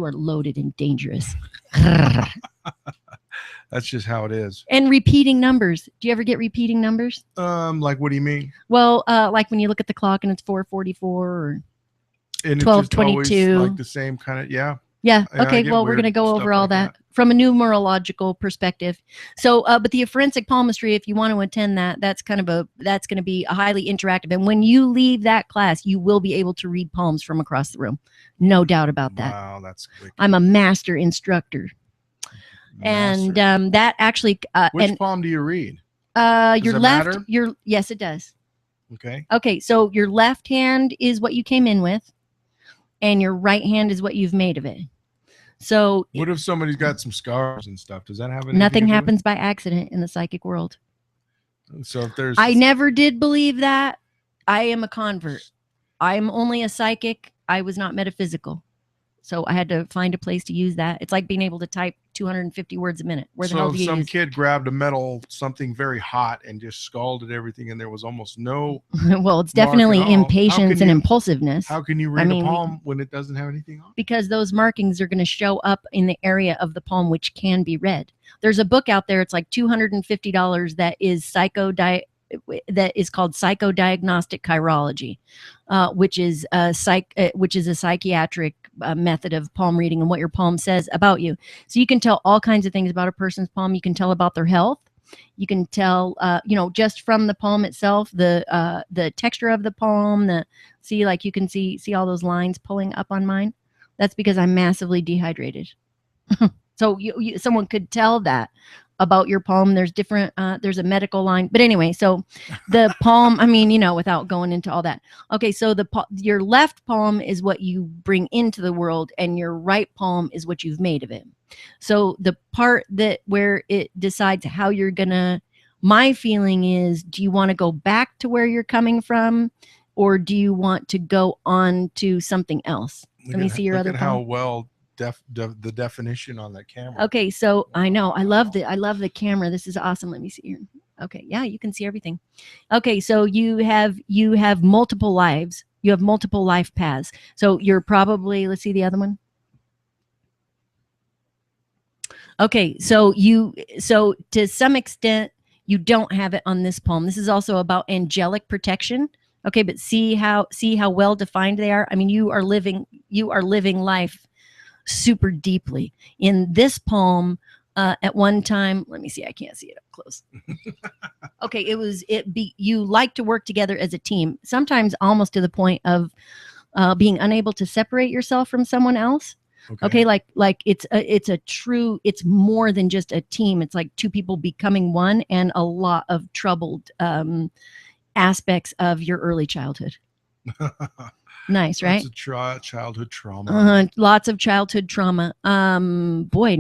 are loaded and dangerous. That's just how it is. And repeating numbers. Do you ever get repeating numbers? Like, what do you mean? Well, like when you look at the clock and it's 4:44 or And it's just 12:22. always like the same kind of, yeah. Yeah. I Okay. get Well, we're weird going to go stuff over all like that from a numerological perspective. So, but the forensic palmistry, if you want to attend that, that's going to be a highly interactive. And when you leave that class, you will be able to read palms from across the room. No doubt about that. Wow, that's wicked. I'm a master instructor. And that actually, Which palm do you read? your it left, matter? yes, it does. Okay. Okay. So your left hand is what you came in with, and your right hand is what you've made of it. So What if somebody's got some scars and stuff? Does that have anything nothing to do with- happens by accident in the psychic world. So if there's, I never did believe that. I am a convert. I'm only a psychic. I was not metaphysical. So I had to find a place to use that. It's like being able to type 250 words a minute. Where the so hell do if you some use? kid grabbed a metal something very hot and just scalded everything, and there was almost no. Well, it's mark at definitely all, how impatience can and you- impulsiveness. How can you I read mean, a palm when it doesn't have anything on? because those markings are going to show up in the area of the palm which can be read. There's a book out there. It's like $250 that is that is called Psychodiagnostic Chirology, which is a psychiatric method of palm reading and what your palm says about you. So you can tell all kinds of things about a person's palm. You can tell about their health. You can tell, just from the palm itself, the texture of the palm. You can see all those lines pulling up on mine. That's because I'm massively dehydrated. So someone could tell that about your palm. There's different, there's a medical line, but anyway, so the palm, without going into all that. Okay. So your left palm is what you bring into the world, and your right palm is what you've made of it. So the part where it decides how you're gonna, my feeling is, do you want to go back to where you're coming from, or do you want to go on to something else? Let me see your other Look at how palm. well the definition on that camera. Okay, so I know I love the camera. This is awesome. Let me see here. Okay, yeah, you can see everything. Okay, so you have multiple lives. You have multiple life paths. So you're probably, let's see the other one. Okay, so to some extent you don't have it on this palm. This is also about angelic protection. Okay, but see how well defined they are. I mean, you are living life super deeply. In this poem, at one time, let me see, I can't see it up close. Okay, you like to work together as a team, sometimes almost to the point of being unable to separate yourself from someone else. Okay, like it's more than just a team. It's like two people becoming one, and a lot of troubled aspects of your early childhood. Nice, right? Lots of childhood trauma. Lots of childhood trauma. Boy,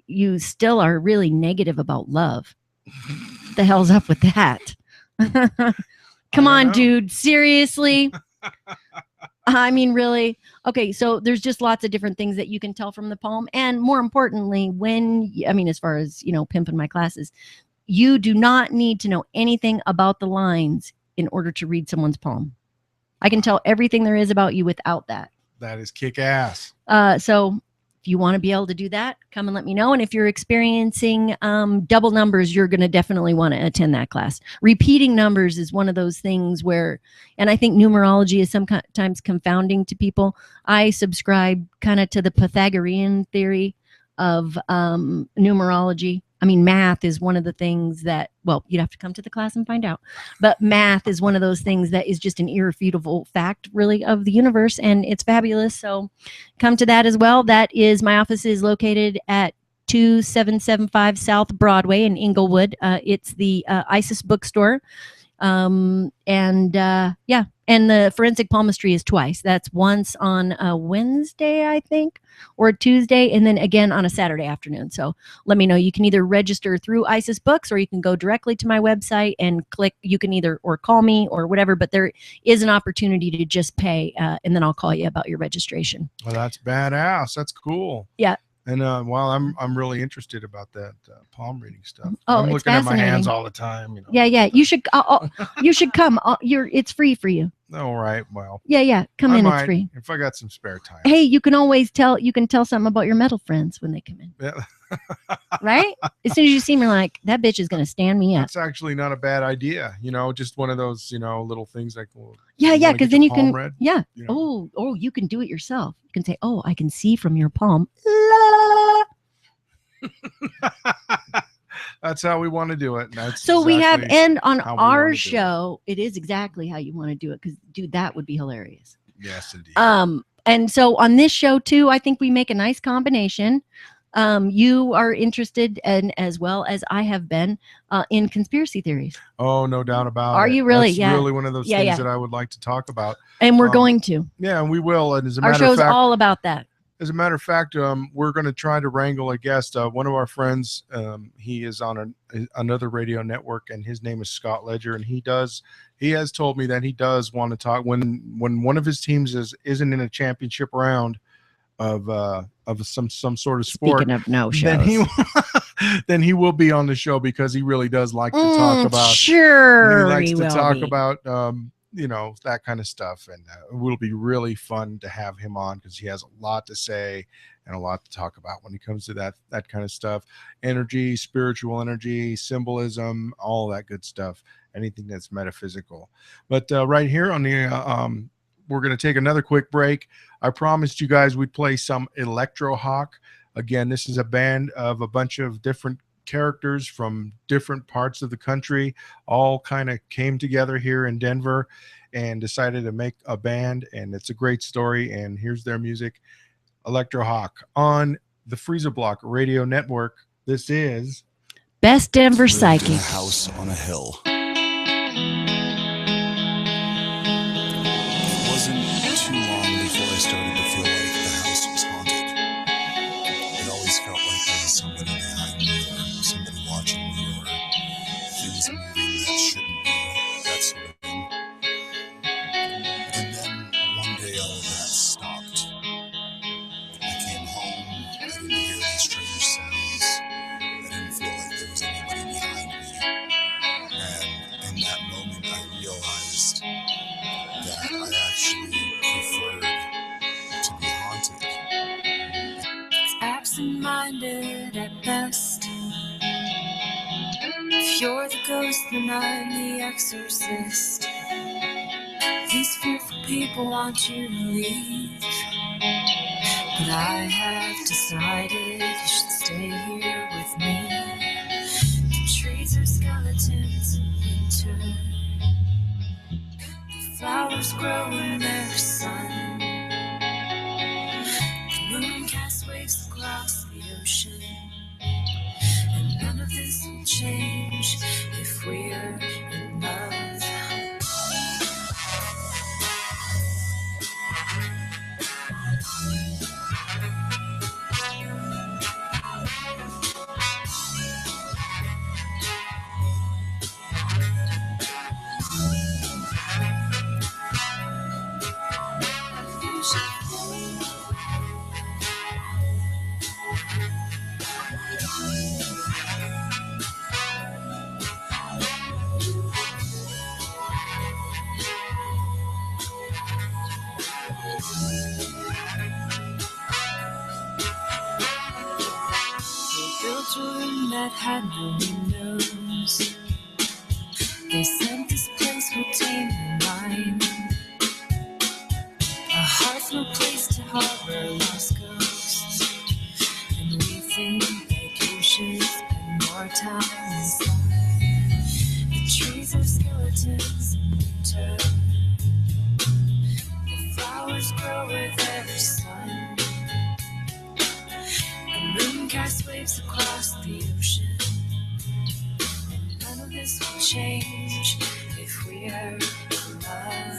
you still are really negative about love. What the hell's up with that? Come on, dude. Seriously? I mean, really? Okay, so there's just lots of different things that you can tell from the poem. And more importantly, as far as, pimping my classes, you do not need to know anything about the lines in order to read someone's poem. I can tell everything there is about you without that. That is kick ass. So if you want to be able to do that, come and let me know. And if you're experiencing double numbers, you're going to definitely want to attend that class. Repeating numbers is one of those things where, and I think numerology is sometimes confounding to people. I subscribe kind of to the Pythagorean theory of numerology. I mean, math is one of the things that, well, you'd have to come to the class and find out. But math is one of those things that is just an irrefutable fact, really, of the universe, and it's fabulous. So come to that as well. My office is located at 2775 South Broadway in Inglewood. It's the Isis bookstore. And the forensic palmistry is twice. That's once on a Wednesday, I think, or a Tuesday, and then again on a Saturday afternoon. So let me know. You can either register through Isis Books, or you can go directly to my website and click. You can either or call me or whatever, but there is an opportunity to just pay, and then I'll call you about your registration. Well, that's badass. That's cool. Yeah. And I'm really interested about that palm reading stuff. Oh, I'm it's looking at my hands fascinating. all the time. Yeah. You should. You should come. It's free for you. All right. Well. Yeah. Come in. It's free. If I got some spare time. Hey, you can always tell. You can tell something about your metal friends when they come in. Yeah. Right? As soon as you see them, you're like, that bitch is going to stand me up. That's actually not a bad idea. Just one of those, little things like. Well, yeah. Because then you can. Read? Yeah. Oh, you can do it yourself. You can say, oh, I can see from your palm. La. That's how we want to do it. So we have, and on our show, it is exactly how you want to do it. Because, dude, that would be hilarious. Yes, indeed. And so on this show too, I think we make a nice combination. You are interested, and as well as I have been, in conspiracy theories. Oh, no doubt about it. Are you really? That's really one of those things that I would like to talk about. And we're going to. Yeah, and we will. And our show's all about that. As a matter of fact, we're going to try to wrangle a guest. One of our friends, he is on another radio network, and his name is Scott Ledger, and he has told me that he does want to talk when one of his teams isn't in a championship round of some sort of sport. Speaking of no shows, then he will be on the show, because he really does like to talk about. Sure, he likes to talk about that kind of stuff, and it will be really fun to have him on, because he has a lot to say and a lot to talk about when it comes to that kind of stuff. Energy, spiritual energy, symbolism, all that good stuff, anything that's metaphysical. But right here on the we're going to take another quick break. I promised you guys we'd play some Electro Hawk. Again, this is a band of a bunch of different characters from different parts of the country, all kind of came together here in Denver and decided to make a band, and it's a great story. And here's their music, Electro Hawk, on the Freezer Block Radio Network. This is Best Denver Psychic. House on a hill. Absent-minded at best. If you're the ghost, then I'm the exorcist. These fearful people want you to leave, But I have decided you should stay here with me. The trees are skeletons in winter. The flowers grow in their sun. The moon casts waves across the ocean. And none of this will change if we're in love. Built a room that had no windows. They said this place will tame your mind. A heart's no place to harbor lost ghosts. And we think that you should spend more time inside. The trees are skeletons in winter. The flowers grow with every sun. The moon casts waves across the ocean. And none of this will change if we are in love.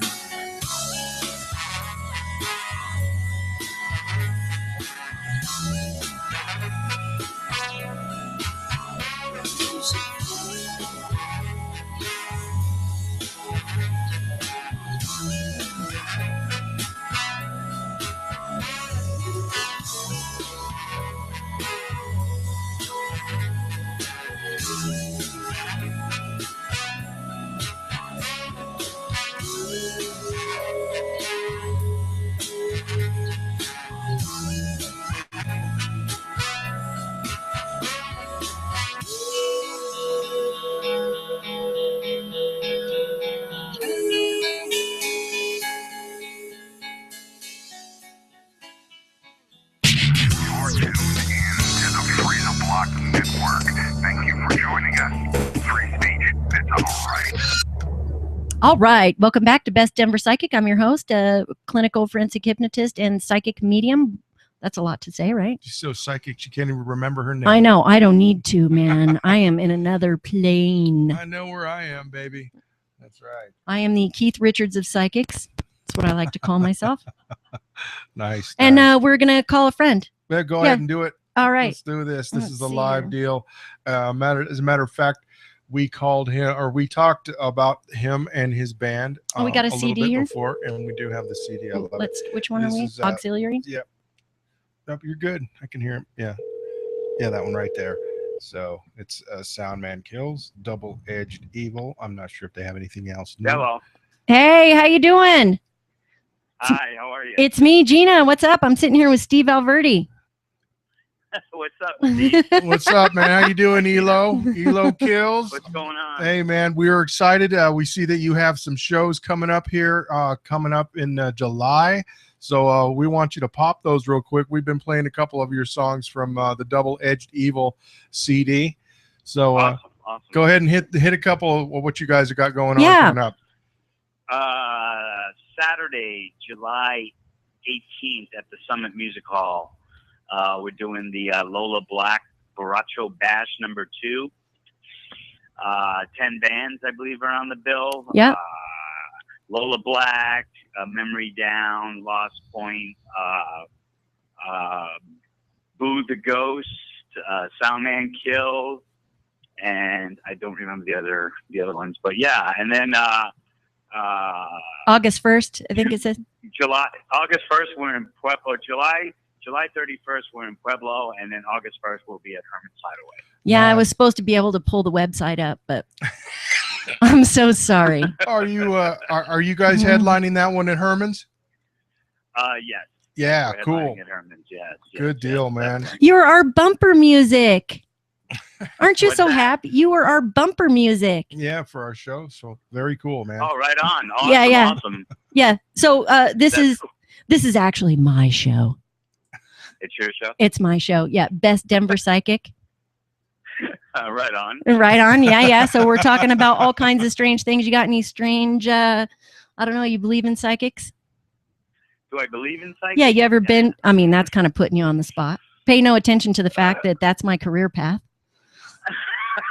All right. Welcome back to Best Denver Psychic. I'm your host, clinical forensic hypnotist and psychic medium. That's a lot to say, right? She's so psychic she can't even remember her name. I know. I don't need to, man. I am in another plane. I know where I am, baby. That's right. I am the Keith Richards of psychics. That's what I like to call myself. Nice. And we're going to call a friend. Yeah, go ahead and do it. All right. Let's do this. This Let's is a see live here. deal. As a matter of fact, we called him, or we talked about him and his band. Oh, we got a little CD bit here? before, and we do have the CD. I love it. Which one This are we? is, Auxiliary? Yep. Nope, you're good. I can hear him. Yeah. Yeah, that one right there. So it's Sound Man Kills, Double-Edged Evil. I'm not sure if they have anything else new. Hello. Hey, how you doing? Hi, how are you? It's me, Gina. What's up? I'm sitting here with Steve Alverdi. What's up, Steve? What's up, man? How you doing, Elo? Elo Kills. What's going on? Hey, man, we are excited. We see that you have some shows coming up here, coming up in July. So we want you to pop those real quick. We've been playing a couple of your songs from the Double-Edged Evil CD. So Awesome. go ahead and hit a couple of what you guys have got going on coming up. Saturday, July 18th at the Summit Music Hall. We're doing the Lola Black Borracho Bash #2. 10 bands, I believe, are on the bill. Yeah. Lola Black, Memory Down, Lost Point, Boo the Ghost, Soundman Kills, and I don't remember the other ones, but yeah. And then August 1st, I think it says. August 1st, we're in Pueblo. July 31st, we're in Pueblo, and then August 1st, we'll be at Herman's Hideaway. Yeah, I was supposed to be able to pull the website up, but I'm so sorry. Are you guys headlining that one at Herman's? Yes. Yeah, We're cool. headlining at Herman's, yes. Good deal, man. You're our bumper music. Aren't you What's so that? happy? You were our bumper music. Yeah, for our show. So very cool, man. Oh, right on. Awesome, Yeah. awesome. Yeah. So this is actually my show. It's your show? It's my show. Yeah. Best Denver Psychic. Right on. Right on. Yeah. So we're talking about all kinds of strange things. You got any strange, I don't know, you believe in psychics? Do I believe in psychics? Yeah. You ever been, I mean, that's kind of putting you on the spot. Pay no attention to the fact that that's my career path.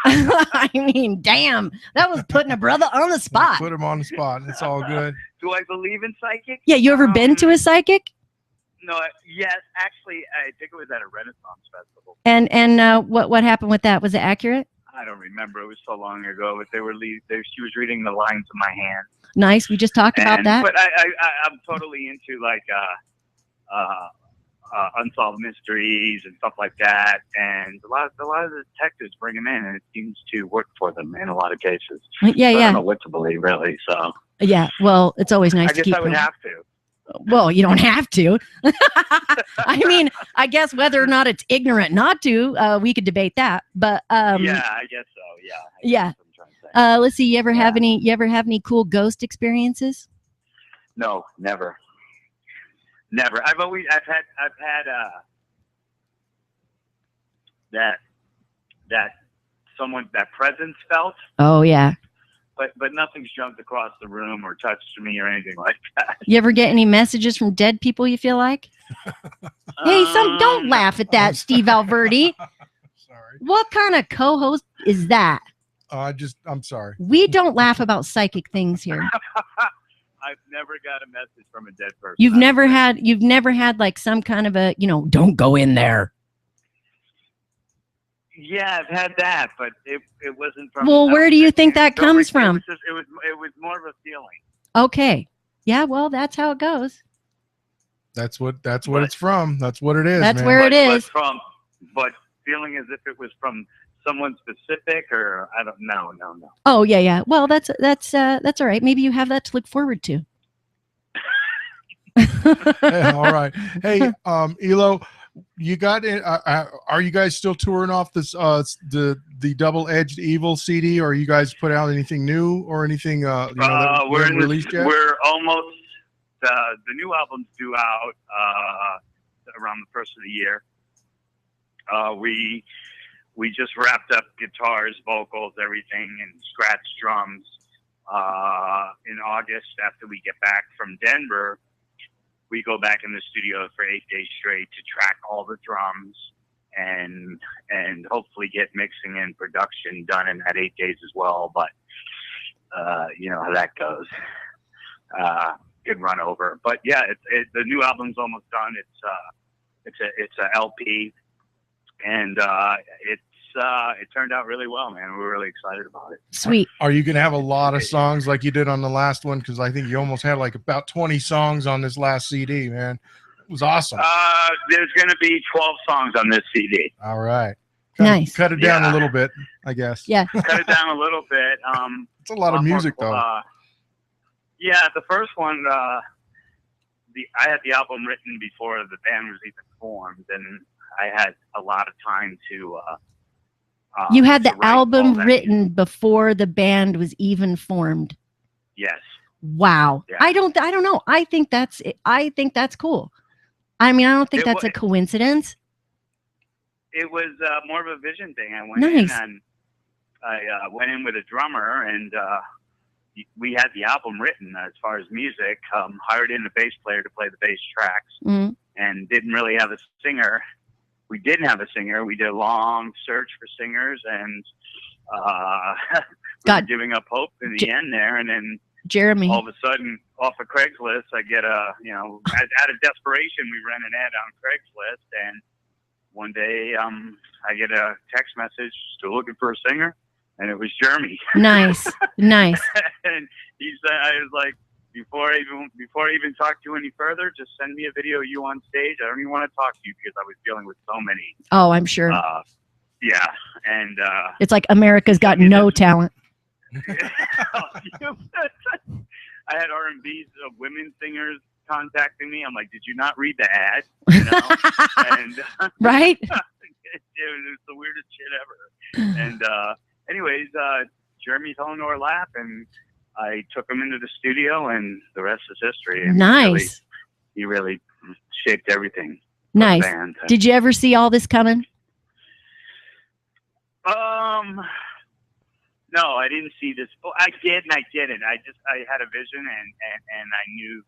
I mean, damn, that was putting a brother on the spot. Put him on the spot. It's all good. Do I believe in psychics? Yeah. You ever been to a psychic? No, yes, actually, I think it was at a Renaissance festival. And what happened with that? Was it accurate? I don't remember. It was so long ago, but she was reading the lines of my hand. Nice. We just talked about that. But I'm totally into like unsolved mysteries and stuff like that, and a lot of the detectives bring them in, and it seems to work for them in a lot cases. Yeah, so yeah. I don't know what to believe really. So yeah, well, it's always nice I to guess keep. I would going. have to. Well, you don't have to. I mean, I guess whether or not it's ignorant not to, we could debate that. But yeah, I guess so. Yeah. Yeah. Let's see. You ever have any cool ghost experiences? No, never. Never. I've had that presence felt. Oh yeah. But nothing's jumped across the room or touched me or anything like that. You ever get any messages from dead people you feel like? Hey, don't laugh at that, Steve Alberti. Sorry. What kind of co-host is that? I'm sorry. We don't laugh about psychic things here. I've never got a message from a dead person. You've never had like some kind of a, don't go in there. Yeah, I've had that, but it wasn't from. Well, where do you think that comes from? It was more of a feeling. Okay. Yeah, well, that's how it goes. That's what it's from. That's what it is. That's man. where it is. But feeling as if it was from someone specific, or I don't know. No. Oh yeah. Well, that's all right. Maybe you have that to look forward to. Yeah, all right. Hey, Elo, you got it. Are you guys still touring off this the Double-Edged Evil CD, or you guys put out anything new or anything that we're released yet? We're almost the new album's due out around the first of the year. We just wrapped up guitars, vocals, everything, and scratch drums in August. After we get back from Denver, we go back in the studio for 8 days straight to track all the drums and hopefully get mixing and production done in that 8 days as well. But you know how that goes. Good run over. But yeah, the new album's almost done. It's a LP, and it turned out really well, man. We're really excited about it. Sweet. Are you going to have a lot of songs like you did on the last one? Because I think you almost had like about 20 songs on this last CD, man. It was awesome. There's going to be 12 songs on this CD. All right. Nice. Cut it down a little bit, I guess. Yeah. Cut it down a little bit. It's a lot of music, though. Yeah, the first one, I had the album written before the band was even formed, and I had a lot of time to. You had the write all album that written before the band was even formed. Yes. Wow. Yeah. I don't know. I think that's cool. I mean, I don't think that's a coincidence. It was more of a vision thing. I went Nice. in and I went in with a drummer, and we had the album written as far as music. Hired in a bass player to play the bass tracks, Mhm. and didn't really have a singer. We didn't have a singer. We did a long search for singers, and we were giving up hope in the end there. And then Jeremy. all of a sudden, off of Craigslist, I get out of desperation, we ran an ad on Craigslist, and one day I get a text message, still looking for a singer, and it was Jeremy. Nice. Nice. And he said, I was like, before I even talk to you any further, just send me a video of you on stage. I don't even want to talk to you because I was dealing with so many. Oh, I'm sure. Yeah, and It's like America's got no talent. I had R&B's of women singers contacting me. I'm like, did you not read the ad? You know? And Right? it was the weirdest shit ever. And anyways, Jeremy fell into our lap, and I took him into the studio, and the rest is history. And Nice. he really shaped everything. Nice. band. Did you ever see all this coming? No, I didn't see this. Oh, I did and I didn't. I had a vision and I knew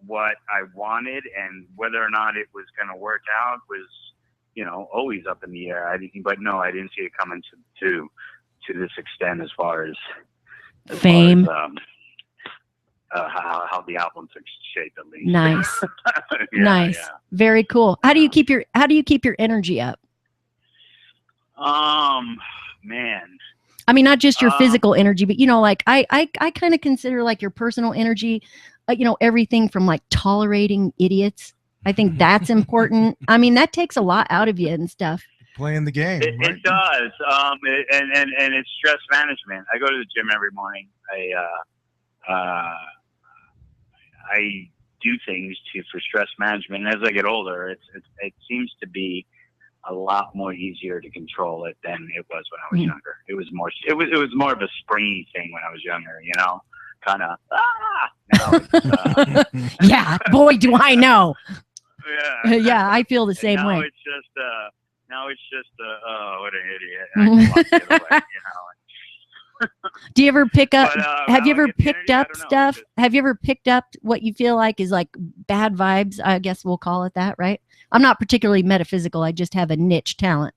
what I wanted, and whether or not it was going to work out was, always up in the air. But no, I didn't see it coming to this extent as far as Fame. How the album took shape, at least. Nice. Yeah, Nice. yeah. Very cool. How do you keep your energy up? Man. I mean, not just your physical energy, but like I kind of consider like your personal energy, everything from like tolerating idiots. I think that's important. I mean, that takes a lot out of you and stuff. Playing the game. It does. And it's stress management. I go to the gym every morning. I do things for stress management. And as I get older, it seems to be a lot more easier to control it than it was when I was younger. It was more of a springy thing when I was younger, kind of, Now it's, yeah, boy, do I know. Yeah. Yeah, I feel the same now way. Now it's just, oh, what an idiot. And I can walk the other way, Do you ever pick up, But, have you how I ever get the picked energy, I up don't know. stuff? Have you ever picked up what you feel like is like bad vibes? I guess we'll call it that, right? I'm not particularly metaphysical. I just have a niche talent.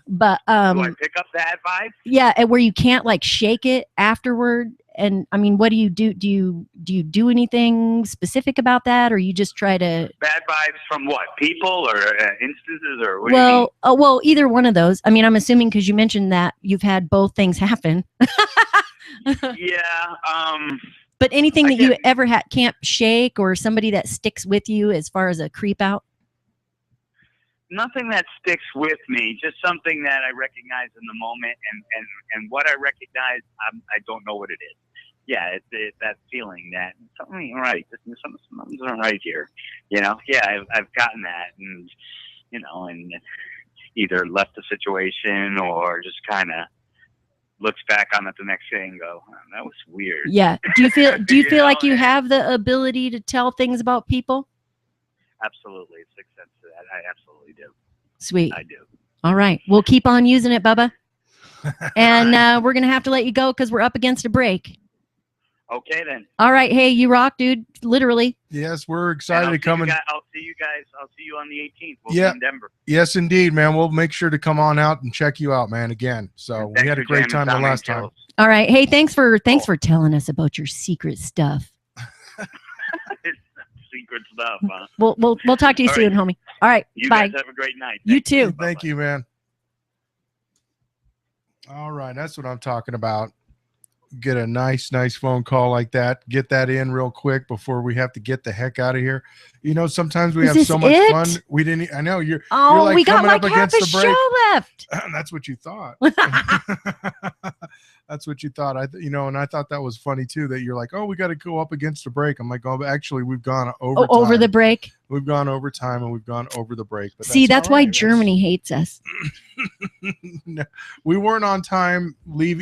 But Do I pick up that vibe? yeah, and where you can't like shake it afterward. And I mean, what do you do? Do you do anything specific about that, or you just try to? Bad vibes from what? People or instances or what do you mean? Well, either one of those. I mean, I'm assuming because you mentioned that you've had both things happen. Yeah. But anything that you ever can't shake, or somebody that sticks with you as far as a creep out? Nothing that sticks with me, just something that I recognize in the moment, and what I recognize, I don't know what it is. Yeah, it's that feeling that something ain't right. Something's not right here. Yeah, I've gotten that, and and either left the situation or just kind of looks back on it the next day and go, oh, that was weird. Yeah. Do you feel like you have the ability to tell things about people? Absolutely. Sixth sense to that. I absolutely do. Sweet. I do. All right. We'll keep on using it, Bubba. And we're going to have to let you go because we're up against a break. Okay, then. All right. Hey, you rock, dude. Literally. Yes, we're excited to come in. I'll see you guys. I'll see you on the 18th. We'll be in Denver. Yes, indeed, man. We'll make sure to come on out and check you out, man, again. So we had a great time the last time. All right. Hey, thanks for telling us about your secret stuff. Secret stuff, huh? We'll talk to you All soon, right. homie. All right. You bye. guys have a great night. You too. Thank you, man. All right, that's what I'm talking about. Get a nice phone call like that. Get that in real quick before we have to get the heck out of here. Sometimes we have so much fun. We didn't. I know you're. Oh, you're like we got coming like up half against a the break. show left. That's what you thought. That's what you thought. And I thought that was funny too. That you're like, oh, we got to go up against the break. I'm like, oh, but actually, we've gone over. Over the break. We've gone over time and we've gone over the break. But See, that's why all right. Germany hates us. No, we weren't on time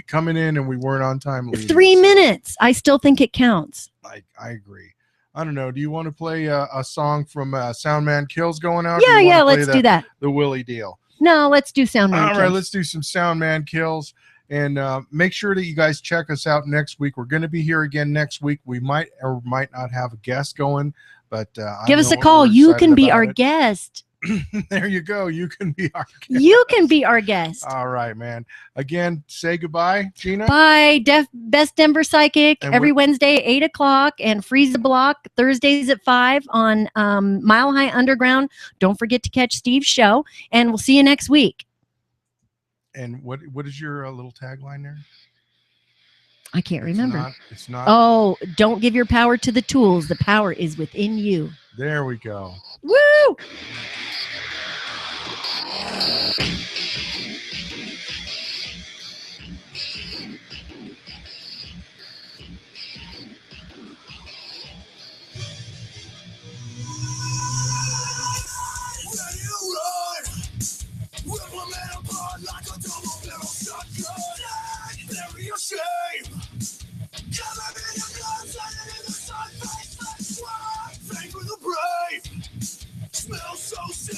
coming in, and we weren't on time leaving. 3 minutes. I still think it counts. I agree. I don't know. Do you want to play a song from Soundman Kills going out? Yeah, let's do that. The Willie deal. No, let's do Soundman All Kills. right, let's do some Soundman Kills. And make sure that you guys check us out next week. We're going to be here again next week. We might or might not have a guest going, but give us a call. You can be our guest. There you go. You can be our guest. You can be our guest. All right, man. Again, say goodbye, Gina. Bye. Best Denver Psychic and every Wednesday at 8 o'clock and Freeze the Block Thursdays at 5 on Mile High Underground. Don't forget to catch Steve's show, and we'll see you next week. And what is your little tagline there? I can't remember. It's not. Oh, don't give your power to the tools. The power is within you. There we go. Woo! Smells so sick.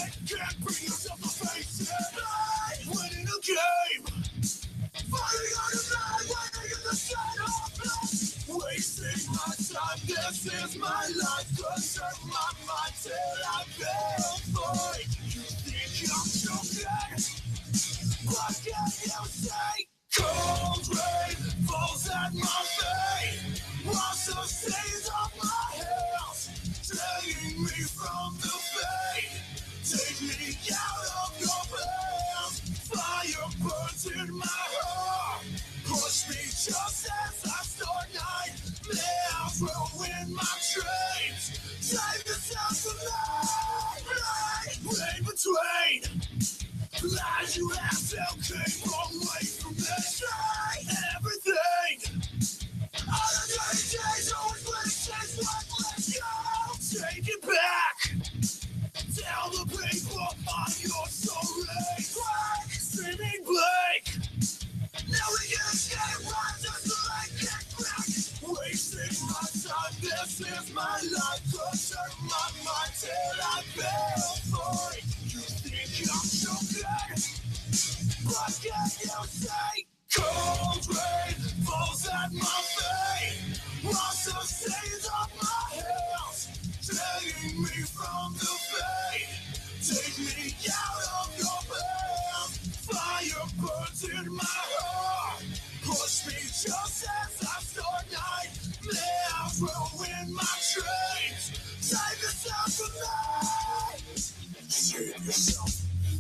so good. What can you say? Cold rain falls at my feet. Wash the stains off my hands, taking me from the fate. Take me out of your hands. Fire burns in my heart. Push me just as I start nightmares. Ruin my dreams. Save yourself tonight. Rain between. Lies you have to keep away from me. Say everything. Other dirty days always places what let's go. Take it back. Tell the people I'm your sorry. Seeming bleak. Now we get scared right just like get back. Wasting my time, this is my life. Concern my mind till I feel free. You think I'm so good? What can you say? Cold rain falls at my feet. Wash the stains off my hands, taking me from the fate. Take me out of your hands. Fire burns in my heart. Push me just as I start nightmares. Ruin my dreams. Save yourself tonight. Save yourself.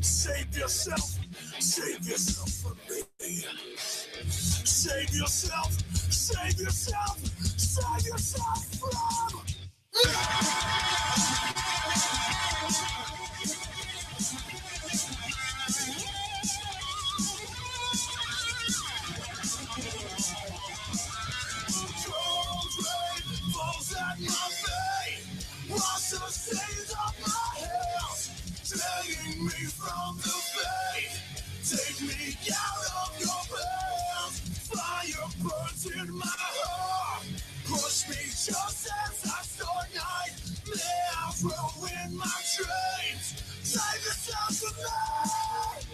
Save yourself. Save yourself from me. Save yourself. Save yourself. Save yourself from me. Cold rain falls at my feet. Wash the stains off my hands, taking me from the fate. Take me out of your hands. Fire burns in my heart. Push me just as I start nightmares. Ruin my dreams. Save yourself tonight.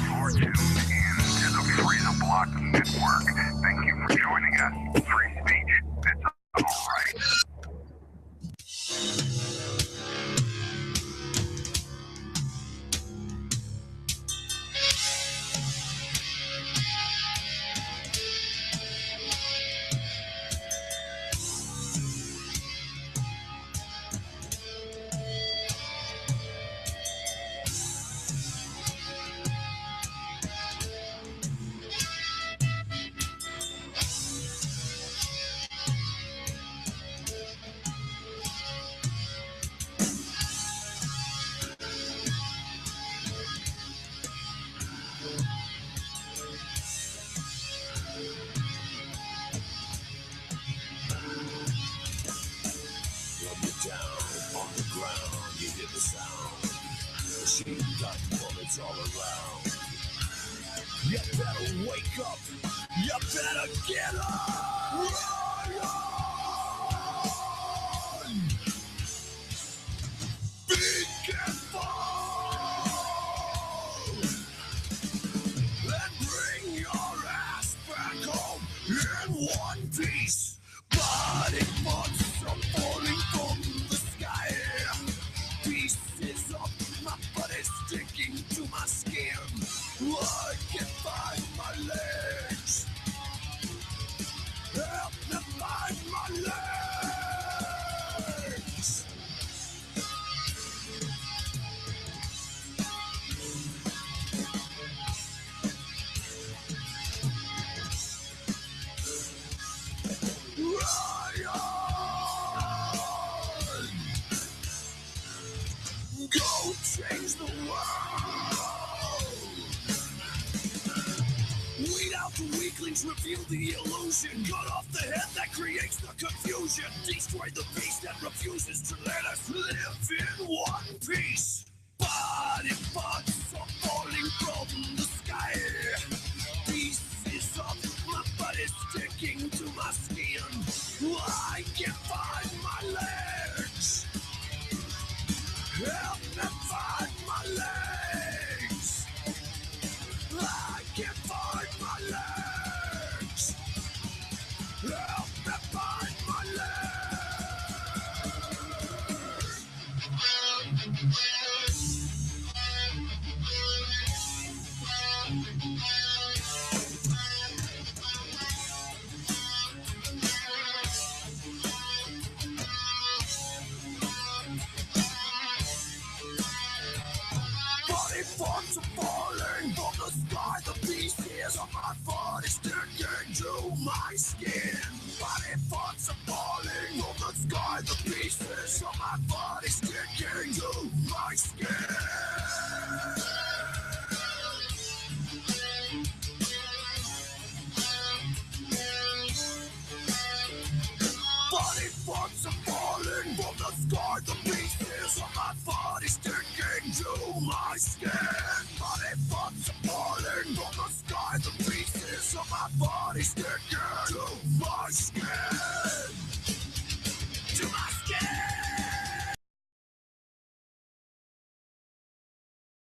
You're tuned in to the Freedom Block Network. Thank you for joining us. Free speech, it's all right. All around. You better wake up. You better get up. Run! Be careful. And bring your ass back home in one piece. Body parts are falling from the sky. Pieces of my body sticking to my skin. I can't find my legs. Help me find my legs. Ryan! Go change the world. Weed out the weaklings, reveal the illusion. Cut off the head that creates the confusion. Destroy the beast that refuses to let us live in one piece. Body parts are falling from the sky. Pieces of my body sticking to my skin. I can't find my legs. Help me find my legs. I can't find my legs. Help me find my legs. sky, the pieces of my body sticking to my skin. Body parts are falling from the sky, the pieces of my body sticking to my skin. Body parts are falling from the sky, the pieces of my body sticking to my skin.